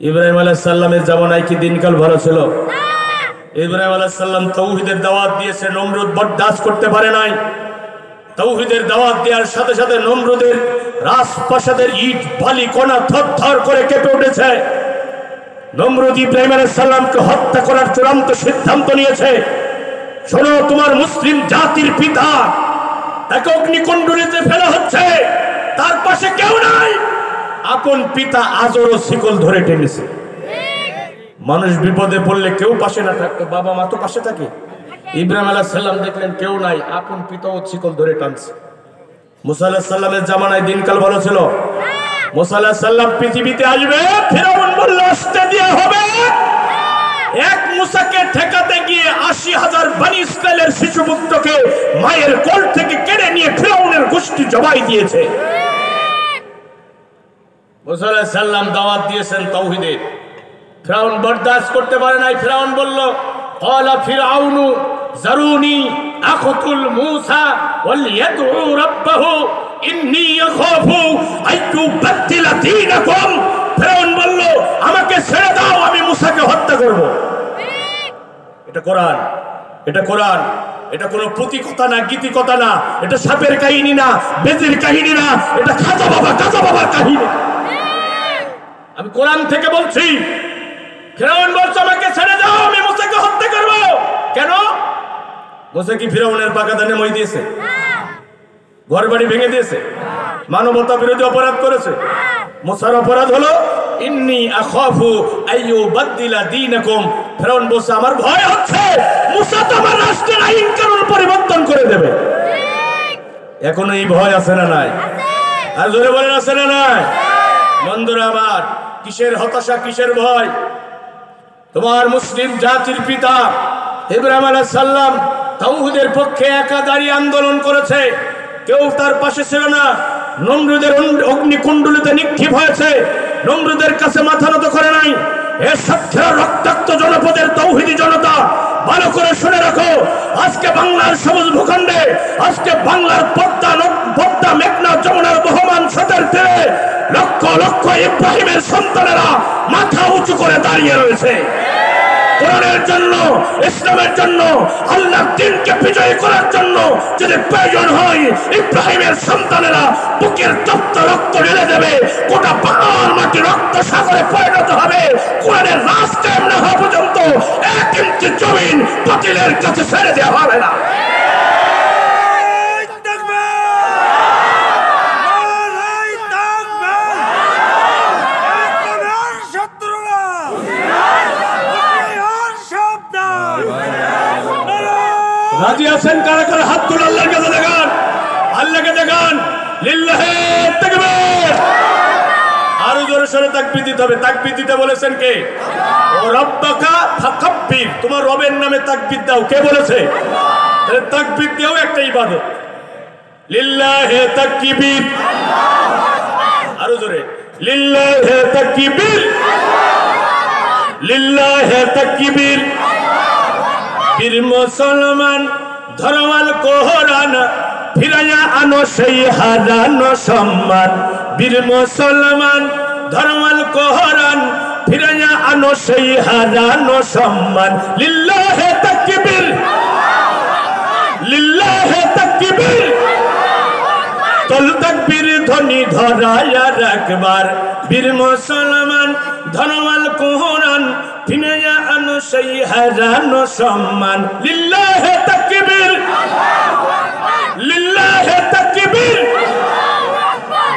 ইব্রাহিম আলাইহিস সালামের জামানায় কি দিনকাল ভালো ছিল? ইব্রাহিম আলাইহিস সালাম তাওহীদের দাওয়াত দিয়েছে, নমরুদ বরদাস্ত করতে পারে নাই। তাওহীদের দাওয়াত দেওয়ার সাথে সাথে নমরুদের রাজপ্রাসাদের ইট বালি কণা থরথর করে কেঁপে উঠেছে। নমরুদ ইব্রাহিম আলাইহিস সালামকে হত্যা করার চূড়ান্ত সিদ্ধান্ত নিয়েছে। শোনো, তোমার মুসলিম জাতির পিতা, তাকে অগ্নিকুণ্ডলিতে ফেলা হচ্ছে, তার পাশে কেউ নাই। আপন পিতা আজরও শিকল ধরে টেনেছে। মানুষ বিপদে পড়লে কেউ পাশে না থাকতো, বাবা মা তো পাশে থাকে। ইব্রাহিম আলাইহিস সালাম দেখলেন কেউ নাই, আপন পিতাও শিকল ধরে টানছে। মুসা আলাইহিস সালামের জামানায় দিনকাল ভালো ছিল। মুসা আলাইহিস সালাম পৃথিবীতে আসবে, ফিরআউন বলল আসতে দেয়া হবে। এক মুসাকে ঠেকাতে গিয়ে ৮০,০০০ বনি ইসরাইলের শিশুপুত্রকে মায়ের কোল থেকে কেড়ে নিয়ে ফিরআউনের গোষ্ঠী জবাই দিয়েছে। মুসা আলাইহিস সালাম দাওয়াত দিয়েছেন তাওহীদের। ফিরআউন বরদাস্ত করতে পারে নাই। ফিরআউন বলল, ক্বালা ফিরআউনু যারুনি আখতুল মূসা ওয়ালিয়াদউ রাব্বাহু ইন্নী আখাফু আইয়ুবাদদিলা দীনাকুম। ফিরআউন বলল, আমাকে ছেড়ে দাও, আমি মূসাকে হত্যা করব। এটা কোরআন, এটা কোরআন, এটা কোনো পুঁথি কথা না, গীতি কথা না, এটা সাপের কাহিনী না, বেজির কাহিনী না, এটা খাজা বাবার কাহিনী। আমি কোরআন থেকে বলছি। ফিরআউন বলছে, আমাকে ছেড়ে দাও, আমি মূসাকে হত্যা করব। কেন? মূসা কি ফিরআউনের পাকা দানে মই দিয়েছে? ঘর বাড়ি ভেঙে দিয়েছে, মানবতা বিরোধী অপরাধ করেছে। মুসার অপরাধ হলো ইন্নী আখাফু আইয়ুবাদদিলা দীনাকুম। ফিরআউন বলছে আমার ভয় হচ্ছে মুসা তো আমার রাষ্ট্রের আইন কানুন পরিবর্তন করে দেবে। এখনো এই ভয় আছে না নাই? আর জোরে বলেন আছে না নাই? বন্ধুরা আমার, কিসের হতাশা, কিসের ভয়? তোমার মুসলিম জাতির পিতা ইব্রাহিম আলাইহিস সালাম তাওহীদের পক্ষে একা দাঁড়িয়ে আন্দোলন করেছে, কেউ তার পাশে ছিল না। নমরুদের অগ্নিকুণ্ডলিতে নিক্ষেপ হয়েছে, নমরুদের কাছে মাথা নত করে নাই। এ সাতক্ষীরা রক্তাক্ত জনপদের তাওহীদি জনতা, ভালো করে শুনে রাখো, আজকে বাংলার সবুজ ভূখণ্ডে, আজকে বাংলার পদ্মা মেঘনা যমুনার বহমান স্রোতের তীরে লক্ষ লক্ষ ইব্রাহিমের সন্তানেরা মাথা উঁচু করে দাঁড়িয়ে রয়েছে। কোরআনের জন্য, ইসলামের জন্য, আল্লাহর দ্বীনকে বিজয়ী করার জন্য যদি প্রয়োজন হয়, ইব্রাহিমের সন্তানেরা বুকের তপ্ত রক্ত ঢেলে দেবে, গোটা বাংলার মাটি রক্ত সাগরে পরিণত হবে। কোরআনের রাজ কায়েম না হওয়া পর্যন্ত 1 ইঞ্চি জমিন বাতিলের কাছে ছেড়ে দেওয়া হবে না। রাজি আছেন? কারা কারা হাত তুলে আল্লাহর কাছে দেখান, আল্লাহকে দেখান। লিল্লাহি তাকবীর। আরো জোরে সরে তাকবীর দিতে হবে। তাকবীর দিতে বলেছেন কে? ও রব্বাকা ফাকাব্বির, তোমার রবের নামে তাকবীর দাও। কে বলেছে? তাহলে তাকবীর দিয়েও একটা ইবাদত। লিল্লাহি তাকবীর। আরো জোরে লিল্লাহি তাকবীর, লিল্লাহি তাকবীর। বীর মুসলমান ধর্মাল কোরআন ফিরাইয়া আনো সেই হারানো সম্মান। বীর মুসলমান ধর্মাল কোরআন ফিরাইয়া আনো সেই হারানো সম্মান। লিল্লাহি তাকবীর, লিল্লাহি তাকবীর। তল তাকবীর ধ্বনি ধরায়া রাখবার। বীর মুসলমান ধর্মাল কোরআন ফিরাইয়া আনো সেই হারানো সম্মান। লিল্লাহি তাকবীর, লিল্লাহি তাকবীর।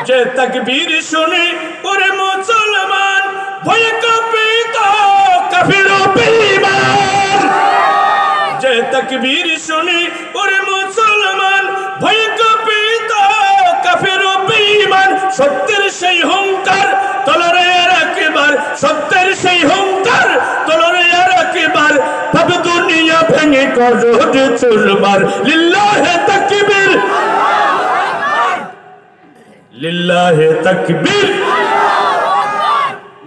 যে তাকবীর শুনে ওরে মুসলমান ভয়ে কাঁপে তো কাফির ও বেঈমান। যে তাকবীর শুনে ওরে মুসলমান ভয়ে কাঁপে তো কাফির ও বেঈমান। সত্যের সেই হুঙ্কার তলরে রাখবার, সত্যের সেই হুঙ্কার তলরে রাখবার। পাপ দুনিয়া ভেঙে করো চুরমার। লিল্লাহি তাকবীর, লিল্লাহি তাকবীর।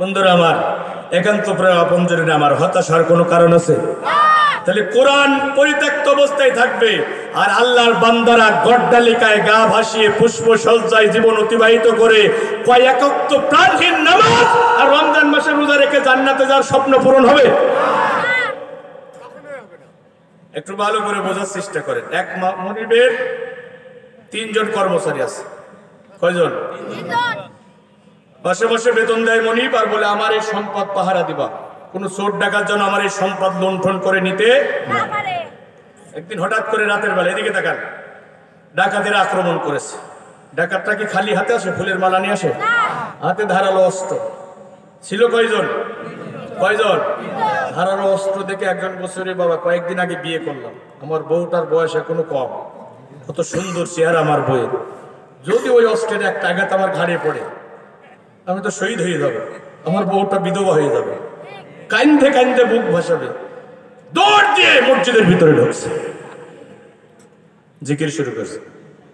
বন্ধুরা আমার, একান্ত প্রিয় আপনজনেরা আমার, হতাশার কোনো কারণ আছে? তাহলে কোরআন পরিত্যক্ত অবস্থায় থাকবে আর আল্লাহর বান্দারা গড্ডালিকায় গা ভাসিয়ে পুষ্প সজ্জায় জীবন অতিবাহিত করে কয়েক ওয়াক্ত প্রাণহীন নামাজ আর রমজান মাসে রোজা রেখে জান্নাতে যাওয়ার স্বপ্ন পূরণ হবে? একটু ভালো করে বোঝার চেষ্টা করেন। এক মনিবের 3 জন কর্মচারী আছে। কয়জন? বসে বসে বেতন দেয় মনিব, আর বলে আমার এই সম্পদ পাহারা দিবা, কোন চোর ডাকাত যেন আমার এই সম্পদ লুণ্ঠন করে নিতে না পারে। একদিন হঠাৎ করে রাতের বেলা, এদিকে তাকান, ডাকাতেরা আক্রমণ করেছে। ডাকাতটা কি খালি হাতে আসে? ফুলের মালা নিয়ে আসে? হাতে ধারালো অস্ত্র ছিল। কয়জন? কয়জন? ধারালো অস্ত্র দেখে একজন বছরে বাবা কয়েকদিন আগে বিয়ে করলাম, আমার বউটার বয়স এখনো কম, কত সুন্দর চেহারা আমার বউয়ের, যদি ওই অস্ত্রের একটা আঘাত আমার ঘাড়ে পড়ে আমি তো শহীদ হয়ে যাবো, আমার বউটা বিধবা হয়ে যাবে। কান্দে কান্দে বুক ভাসাবে, দৌড় দিয়ে মসজিদের ভিতরে ঢুকছে, জিকির শুরু করছে,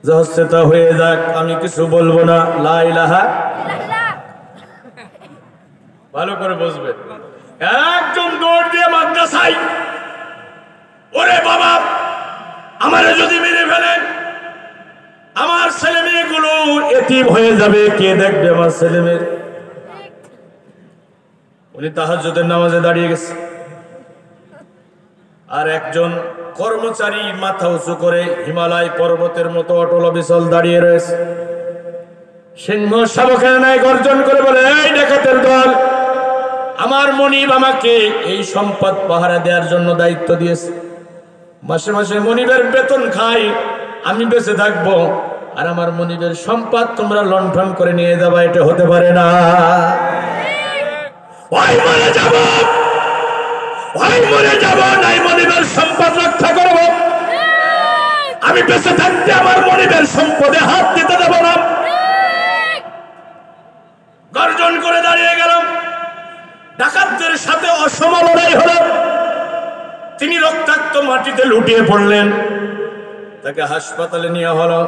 যা হচ্ছে তা হয়ে যাক, আমি কিছু বলবো না, লা ইলাহা। ভালো করে বুঝবেন, একদম দৌড় দিয়ে মাদ্রাসায়, ওরে বাবা আমারে যদি মেরে ফেলেন আমার ছেলে মেয়েগুলো এতিম হয়ে যাবে, কে দেখবে আমার ছেলে মেয়ে? উনি তাহাজ্জুদের নামাজে দাঁড়িয়ে গেছে, আর একজন কর্মচারী মাথা উঁচু করে হিমালয় পর্বতের মতো অটল অবিচল দাঁড়িয়ে রয়েছে। সিংহ শাবকের ন্যায় গর্জন করে বলে, এই ডাকাতের দল, আমার মনিব আমাকে এই সম্পদ পাহারা দেওয়ার জন্য দায়িত্ব দিয়েছে, মাসে মাসে মনিবের বেতন খাই, আমি বেঁচে থাকবো, আর আমার মনিবের সম্পদ তোমরা লণ্ঠন করে নিয়ে যাবা, এটা হতে পারে না। ওই মরে যাব, ওই মরে যাব, নাই মনিবের সম্পদ রক্ষা করব। আমি বেঁচে থাকতে আমার মনিবের সম্পদে হাত দিতে দেব না। গর্জন করে দাঁড়িয়ে গেলাম। ডাকাতদের সাথে অসম লড়াই হলো। তিনি রক্তাক্ত মাটিতে লুটিয়ে পড়লেন, তাকে হাসপাতালে নিয়ে হলো।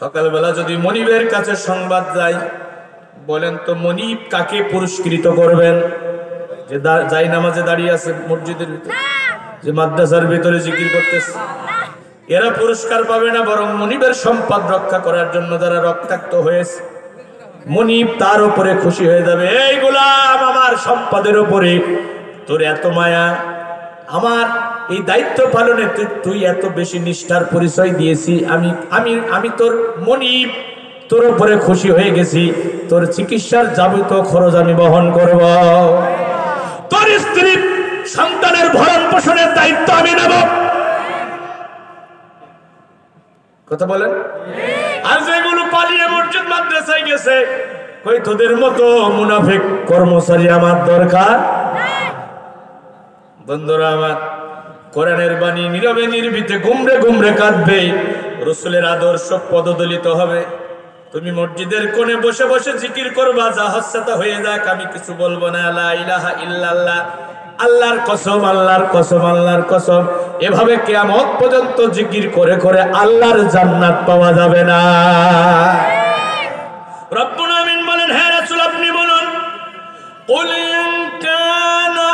সকালবেলা যদি মনিবের কাছে সংবাদ যায়, বলেন তো মনিব কাকে পুরস্কৃত করবেন? যে যাই নামাজে দাঁড়িয়ে আছে মসজিদের ভিতরে, যে মাদ্রাসার ভিতরে জিকির করতেছে, এরা পুরস্কার পাবে না, বরং মনিবের সম্পদ রক্ষা করার জন্য যারা রক্তাক্ত হয়েছে, মনিব তার উপরে খুশি হয়ে যাবে। এই গোলাম, আমার সম্পদের উপরে তোর এত মায়া, আমার এই দায়িত্ব পালনে তুই এত বেশি নিষ্ঠার পরিচয় দিয়েছি, আমি আমি আমি তোর মনিব, তোর উপরে খুশি হয়ে গেছি। তোর চিকিৎসার যাবতীয় খরচ আমি বহন করব। তোর স্ত্রী সন্তানের ভরণ পোষণের দায়িত্ব আমি নেব। কথা বলেন। আর যেগুলো পালিয়ে মসজিদ মাদ্রাসায় গেছে, কই তোদের মতো মুনাফিক কর্মচারী আমার দরকার। বন্ধুরা আমার, কোরআনের বাণী নীরবে নির্ভীতে গুমরে গুমরে কাঁদবে, রাসূলের আদর্শ পদদলিত হবে। তুমি মসজিদের কোণে বসে বসে জিকির করবা, যা হচ্ছে তা হয়ে যাক, আমি কিছু বলবো না। লা ইলাহা ইল্লাল্লাহ, আল্লাহর কসম, আল্লাহর কসম, আল্লাহর কসম। এভাবে কিয়ামত পর্যন্ত জিকির করে করে আল্লাহর জান্নাত পাওয়া যাবে না। রব্বুল আমিন বলেন, হে রাসূল আপনি বলুন, কুল ইন কানা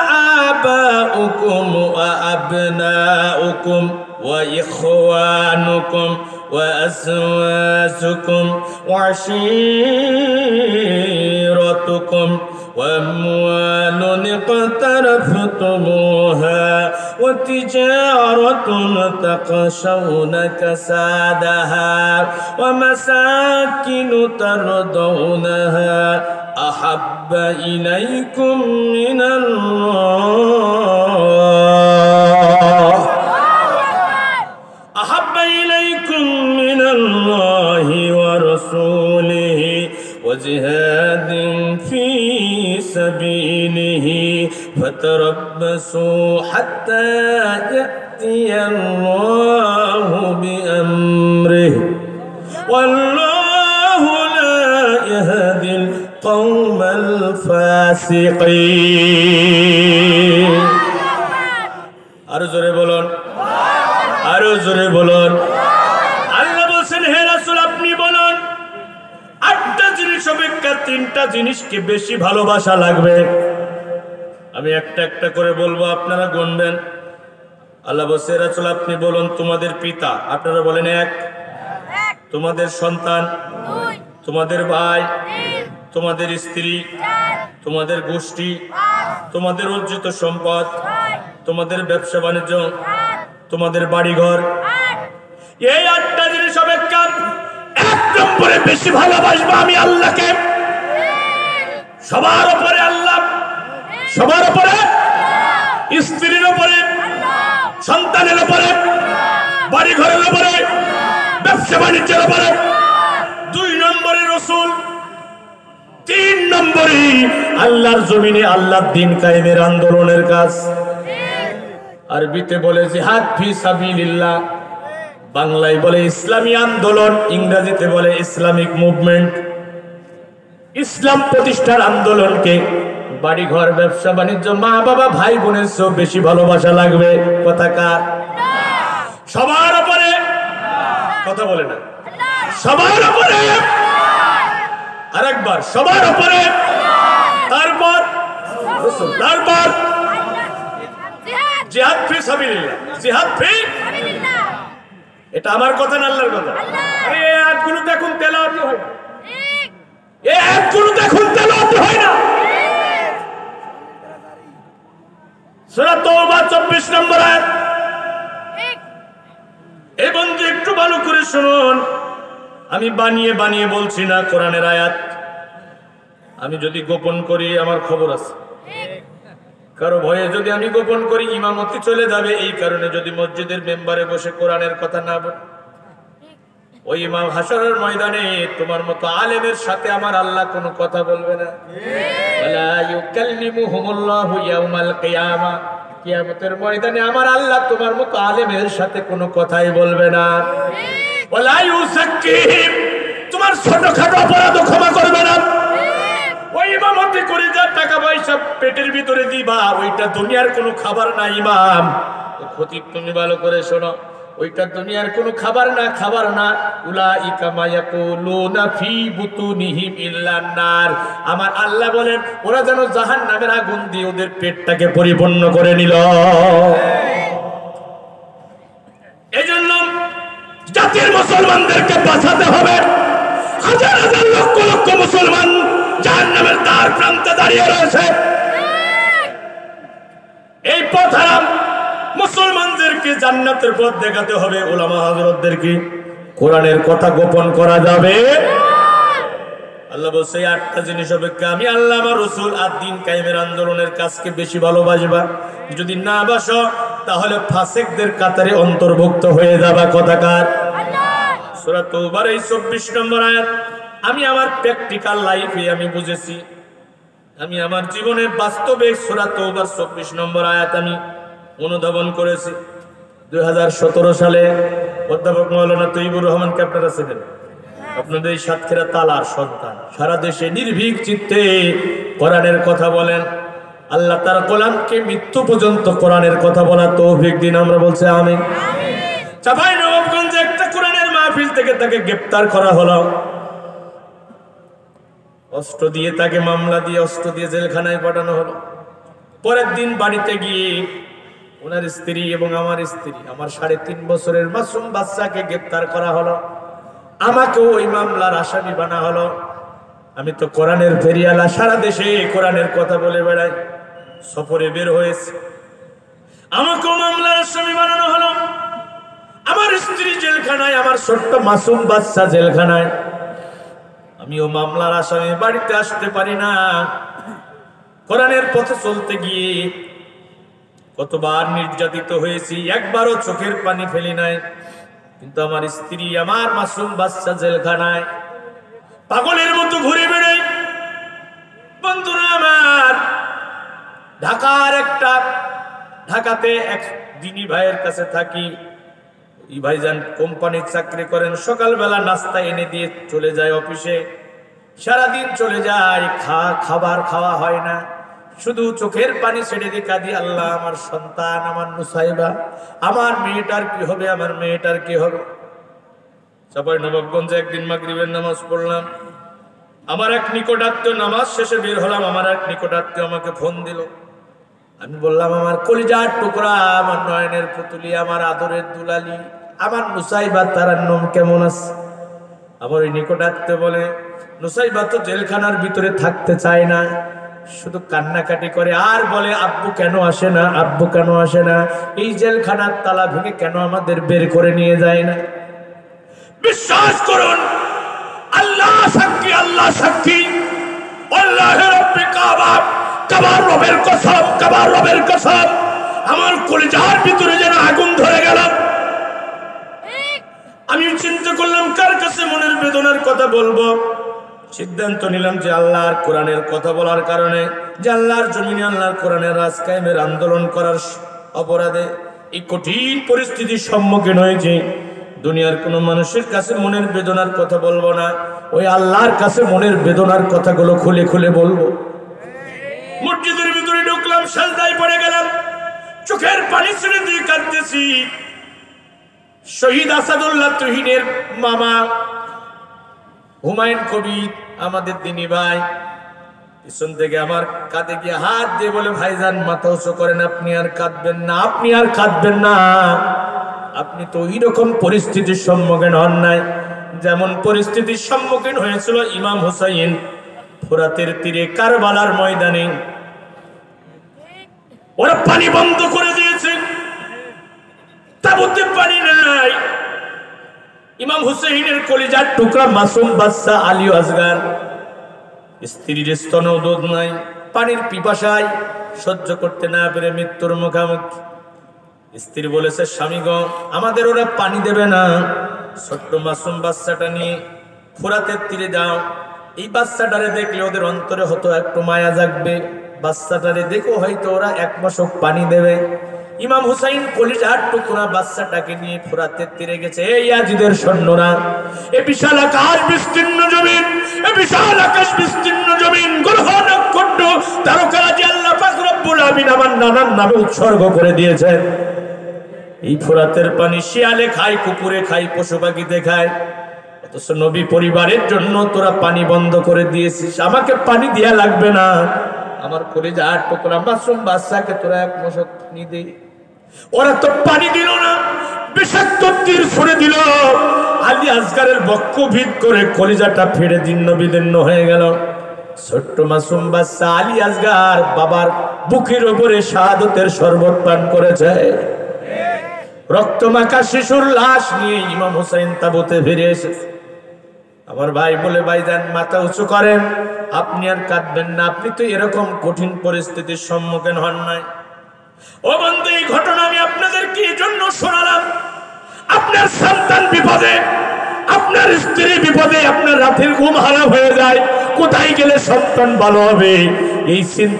আবাউকুম ওয়া আবনাউকুম ওয়া ইখওয়ানুকুম ওয়া আজওয়াজুকুম ওয়া আশীরাতুকুম وأموال اقترفتموها وتجارة تخشون كسادها ومساكن ترضونها أحب إليكم من الله أحب إليكم من الله ورسوله وجهاد في سبيله فتربصوا حتى يأتي الله بأمره والله لا يهدي القوم الفاسقين। আরো জোরে বলুন, আরো জোরে বলুন। আল্লাহ বলেন, হে রাসূল আপনি বলুন, 8টা জিনিস অপেক্ষা 3টা জিনিসকে বেশি ভালোবাসা লাগবে। আমি একটা একটা করে বলবো, আপনারা গুনবেন। আল্লাহ বলেন, রাসূল আপনি বলুন, তোমাদের পিতা, আপনারা বলেন 1, তোমাদের সন্তান 2, তোমাদের ভাই 3, তোমাদের স্ত্রী 4, তোমাদের গোষ্ঠী 5, তোমাদের অর্জিত সম্পদ 6, তোমাদের ব্যবসা বাণিজ্য 7, তোমাদের বাড়িঘর 8। এই 8টা জিনিস অপেক্ষা 1 নম্বরে বেশি ভালোবাসবো আমি আল্লাহকে। সবার উপরে আল্লাহ, সবার উপরে, স্ত্রীর উপরে, সন্তানের উপরে, বাড়ি ঘরের উপরে, ব্যবসা বাণিজ্যের উপরে। 2 নম্বরে রাসূল, 3 নম্বরে আল্লাহর জমিনে আল্লাহর দ্বীন কায়েমের আন্দোলনের কাজ। আরবিতে বলে জিহাদ ফি সাবিলিল্লাহ, বাংলায় বলে ইসলামী আন্দোলন, ইংরেজিতে বলে ইসলামিক মুভমেন্ট। ইসলাম প্রতিষ্ঠার আন্দোলনকে বাড়িঘর, ব্যবসা বাণিজ্য, মা বাবা, ভাই বোনের চেয়েও বেশি ভালোবাসা লাগবে। কথা কার? সবার উপরে। কথা বলে না, সবার উপরে। আরেকবার, সবার উপরে। তারপর তারপর জিহাদ ফি সাবিলিল্লাহ, জিহাদ ফি সাবিলিল্লাহ। এটা আমার কথা না আল্লাহর কথা? আরে এই আয়াতগুলো দেখুন তেলাওয়াত হয় না, এই আয়াতগুলো দেখুন তেলাওয়াত হয় না। সূরা তাওবা 24 নম্বর আয়াত। এই বন্ধু একটু ভালো করে শুনুন, আমি বানিয়ে বানিয়ে বলছি না, কোরআনের আয়াত। আমি যদি গোপন করি আমার খবর আছে, কারো ভয়ে যদি আমি গোপন করি ইমামতি চলে যাবে। এই কারণে যদি মসজিদের মেম্বারে বসে কোরআনের কথা না বলি, ওই ইমাম হাশরের ময়দানে তোমার মতো আলেমের সাথে আমার আল্লাহ কোনো কথা বলবে না। ওয়ালা ইউকাল্লিমুহুমুল্লাহু ইয়াউমাল কিয়ামা, কিয়ামতের ময়দানে আমার আল্লাহ তোমার মতো আলেমের সাথে কোনো কথাই বলবে না। ওয়ালা ইউযাক্কিহিম, তোমার ছোটখাটো অপরাধ ক্ষমা করবে না। ওই ইমামতি করে যা টাকা পয়সা পেটের ভিতরে দিবা, ওইটা দুনিয়ার কোনো খাবার না ইমাম। খতিব তুমি ভালো করে শোনো, ওইটা দুনিয়ার কোনো খাবার না। উলাইকা মা ইয়াকুলুনা ফি বুতুনিহিম ইল্লান নার, আমার আল্লাহ বলেন ওরা যেন জাহান্নামের আগুন দিয়ে ওদের পেটটাকে পরিপূর্ণ করে নিল। এজন্য জাতির মুসলমানদেরকে বাঁচাতে হবে। হাজার হাজার লক্ষ লক্ষ মুসলমান জাহান্নামের দ্বার প্রান্তে দাঁড়িয়ে রয়েছে। এই পথ হারাম। মুসলমানদেরকে জান্নাতের পথ দেখাতে হবে। উলামা হযরতদেরকে কোরআনের কথা গোপন করা যাবে। আল্লাহ বলছে 8টা জিনিস অপেক্ষা আমি আল্লাহ আমার রাসূল আর দ্বীন কায়েমের আন্দোলনের কাজকে বেশি ভালোবাসবা। যদি না বাসো তাহলে ফাসিকদের কাতারে অন্তর্ভুক্ত হয়ে যাবা। কথাকার সূরা তাওবার এই 24 নম্বর আয়াত আমি আমার প্র্যাকটিক্যাল লাইফে আমি বুঝেছি। আমি আমার জীবনে বাস্তবে সূরা তাওবার 24 নম্বর আয়াত আমি অনুধাবন করেছি। 2017 সালে অধ্যাপক মাওলানা তৈয়বুর রহমানকে আপনারা চেনেন। আপনাদের এই সাতক্ষীরা তালার সন্তান সারা দেশে নির্ভীক চিত্তে কোরআনের কথা বলেন। আল্লাহ তার গোলামকে মৃত্যু পর্যন্ত কোরআনের কথা বলা তৌফিক দিন। আমরা বলছি আমিন। চাঁপাইনবাবগঞ্জে একটা কোরআনের মাহফিল থেকে তাকে গ্রেফতার করা হলো। অস্ত্র দিয়ে তাকে মামলা দিয়ে অস্ত্র দিয়ে জেলখানায় পাঠানো হলো। পরের দিন বাড়িতে গিয়ে ওনার স্ত্রী এবং আমার স্ত্রী, আমার 3.5 বছরের মাসুম বাচ্চাকে গ্রেফতার করা হলো। আমাকেও ওই মামলার আসামি বানা হলো। আমি তো কোরআনের ফেরিয়ালা, সারা দেশে কোরআনের কথা বলে বেড়াই, সফরে বের হয়েছে। আমাকেও মামলার আসামি বানানো হলো। আমার স্ত্রী জেলখানায়, আমার ছোট্ট মাসুম বাচ্চা জেলখানায়। আমিও মামলার আসামি, বাড়িতে আসতে পারি না। কোরআনের পথে চলতে গিয়ে কতবার নির্যাতিত হয়েছি, একবারও চোখের পানি ফেলি নাই। কিন্তু আমার স্ত্রী, আমার মাসুম বাচ্চা জেলখানায় পাগলের মতো ঘুরে বেড়াই। বন্ধুরা আমার, ঢাকাতে এক দিনী ভাইয়ের কাছে থাকি। এই ভাইজান কোম্পানির চাকরি করেন। সকালবেলা নাস্তা এনে দিয়ে চলে যায় অফিসে। সারাদিন চলে যায়, খাবার খাওয়া হয় না। শুধু চোখের পানি ছেড়ে দিয়ে কাঁদি, আল্লাহ আমার সন্তান, আমার নুসাইবা, আমার মেয়েটার কি হবে, আমার মেয়েটার কি হবে। চাঁপাইনবাবগঞ্জে একদিন মাগরিবের নামাজ পড়লাম। আমার এক নিকটাত্মীয়, নামাজ শেষে বের হলাম, আমার এক নিকটাত্মীয় আমাকে ফোন দিল। আমি বললাম, আমার কলিজার টুকরা, আমার নয়নের পুতুলি, আমার আদরের দুলালি, আমার নুসাইবা তারান্নম কেমন আছে? আমার ওই নিকটাত্মীয় বলে, নুসাইবা তো জেলখানার ভিতরে থাকতে চায় না, শুধু কান্নাকাটি করে আর বলে, আব্বু কেন আসে না, আব্বু কেন আসে না, এই জেলখানার তালা ভেঙে কেন আমাদের বের করে নিয়ে যায় না। বিশ্বাস করুন, আল্লাহ সাক্ষী, আল্লাহ সাক্ষী, আল্লাহে রব্বে কাবা, কাবার রবের কসম, কাবার রবের কসম, আমার কলিজার ভিতরে যেন আগুন ধরে গেল। আমি চিন্তা করলাম কার কাছে মনের বেদনার কথা বলবো। সিদ্ধান্ত নিলাম যে আল্লাহর কোরআনের কথা বলার কারণে, যে আল্লাহর জমিনে আল্লাহর কোরআনের রাজ কায়েমের আন্দোলন করার অপরাধে এই কঠিন পরিস্থিতির সম্মুখীন হয়েছে। দুনিয়ার কোনো মানুষের কাছে মনের বেদনার কথা বলবো না, ওই আল্লাহর কাছে মনের বেদনার কথাগুলো খুলে খুলে বলবো। মসজিদের ভিতরে ঢুকলাম, সাজদায় পড়ে গেলাম, চোখের পানি ছেড়ে দিয়ে কাঁদতেছি। শহীদ আসাদুল্লাহ তুহিনের মামা হুমায়ুন কবির, আমাদের দিনী ভাই, পিছন থেকে আমার কাঁধে গিয়ে হাত দিয়ে বলে, ভাইজান মাথা উঁচু করেন, আপনি আর কাঁদবেন না, আপনি আর কাঁদবেন না। আপনি তো ওই রকম পরিস্থিতির সম্মুখীন হন নাই যেমন পরিস্থিতির সম্মুখীন হয়েছিল ইমাম হুসাইন ফোরাতের তীরে কারবালার ময়দানে। ওরা পানি বন্ধ করে দিয়েছে, তাবুতে পানি নাই। ইমাম হুসাইনের কলিজার টুকরা মাসুম বাচ্চা আলী আসগার, স্ত্রীর স্তনেও দুধ নাই, পানির পিপাসায় সহ্য করতে না পেরে মৃত্যুর মুখোমুখি। স্ত্রী বলেছে, স্বামী গো, আমাদের ওরা পানি দেবে না, ছোট্ট মাসুম বাচ্চাটা নিয়ে ফোরাতের তীরে যাও। এই বাচ্চাটারে দেখলে ওদের অন্তরে হতো একটু মায়া জাগবে, বাচ্চাটারে দেখো হয়তো ওরা এক মশক পানি দেবে। ইমাম হুসাইন কলিজার টুকরা বাচ্চাটাকে নিয়ে ফোরাতের তীরে গেছে। এই ইয়াজিদের সৈন্যরা, এ বিশাল আকাশ বিস্তীর্ণ জমিন, এ বিশাল আকাশ বিস্তীর্ণ জমিন, গ্রহ নক্ষত্র তারকারাজি আল্লাহ পাক রব্বুল আমিন আমার নানার নামে উৎসর্গ করে দিয়েছেন। এই ফোরাতের পানি শিয়ালে খায়, কুকুরে খায়, পশু পাখিতে খায়, অথচ নবী পরিবারের জন্য তোরা পানি বন্ধ করে দিয়েছিস। আমাকে পানি দেয়া লাগবে না, আমার কলিজার টুকরা মাসুম বাচ্চাকে তোরা এক মশক পানি দে। ওরা তো পানি দিল না, বিষাক্ত তীর ছুড়ে দিল। আলী আসগারের বক্ষ ভিদ করে কলিজাটা ফেড়ে দিন্ন বিদীর্ণ হয়ে গেল। ছোট্ট মাসুম বাচ্চা আলী আসগার বাবার বুকের উপরে শাহাদতের শরবত পান করেছে। রক্তমাখা শিশুর লাশ নিয়ে ইমাম হুসাইন তাবুতে ফিরে এসেছে। আমার ভাই বলে, ভাইজান মাথা উঁচু করেন, আপনি আর কাঁদবেন না, আপনি তো এরকম কঠিন পরিস্থিতির সম্মুখীন হন নাই। ও বন্ধু, এই ঘটনা আমি আপনাদেরকে এই জন্য শোনালাম, আপনার সন্তান বিপদে, আপনার স্ত্রী বিপদে, আপনার রাতের ঘুম হারাম হয়ে যায়, কোথায় গেলে সন্তান ভালো হবে এই চিন্তা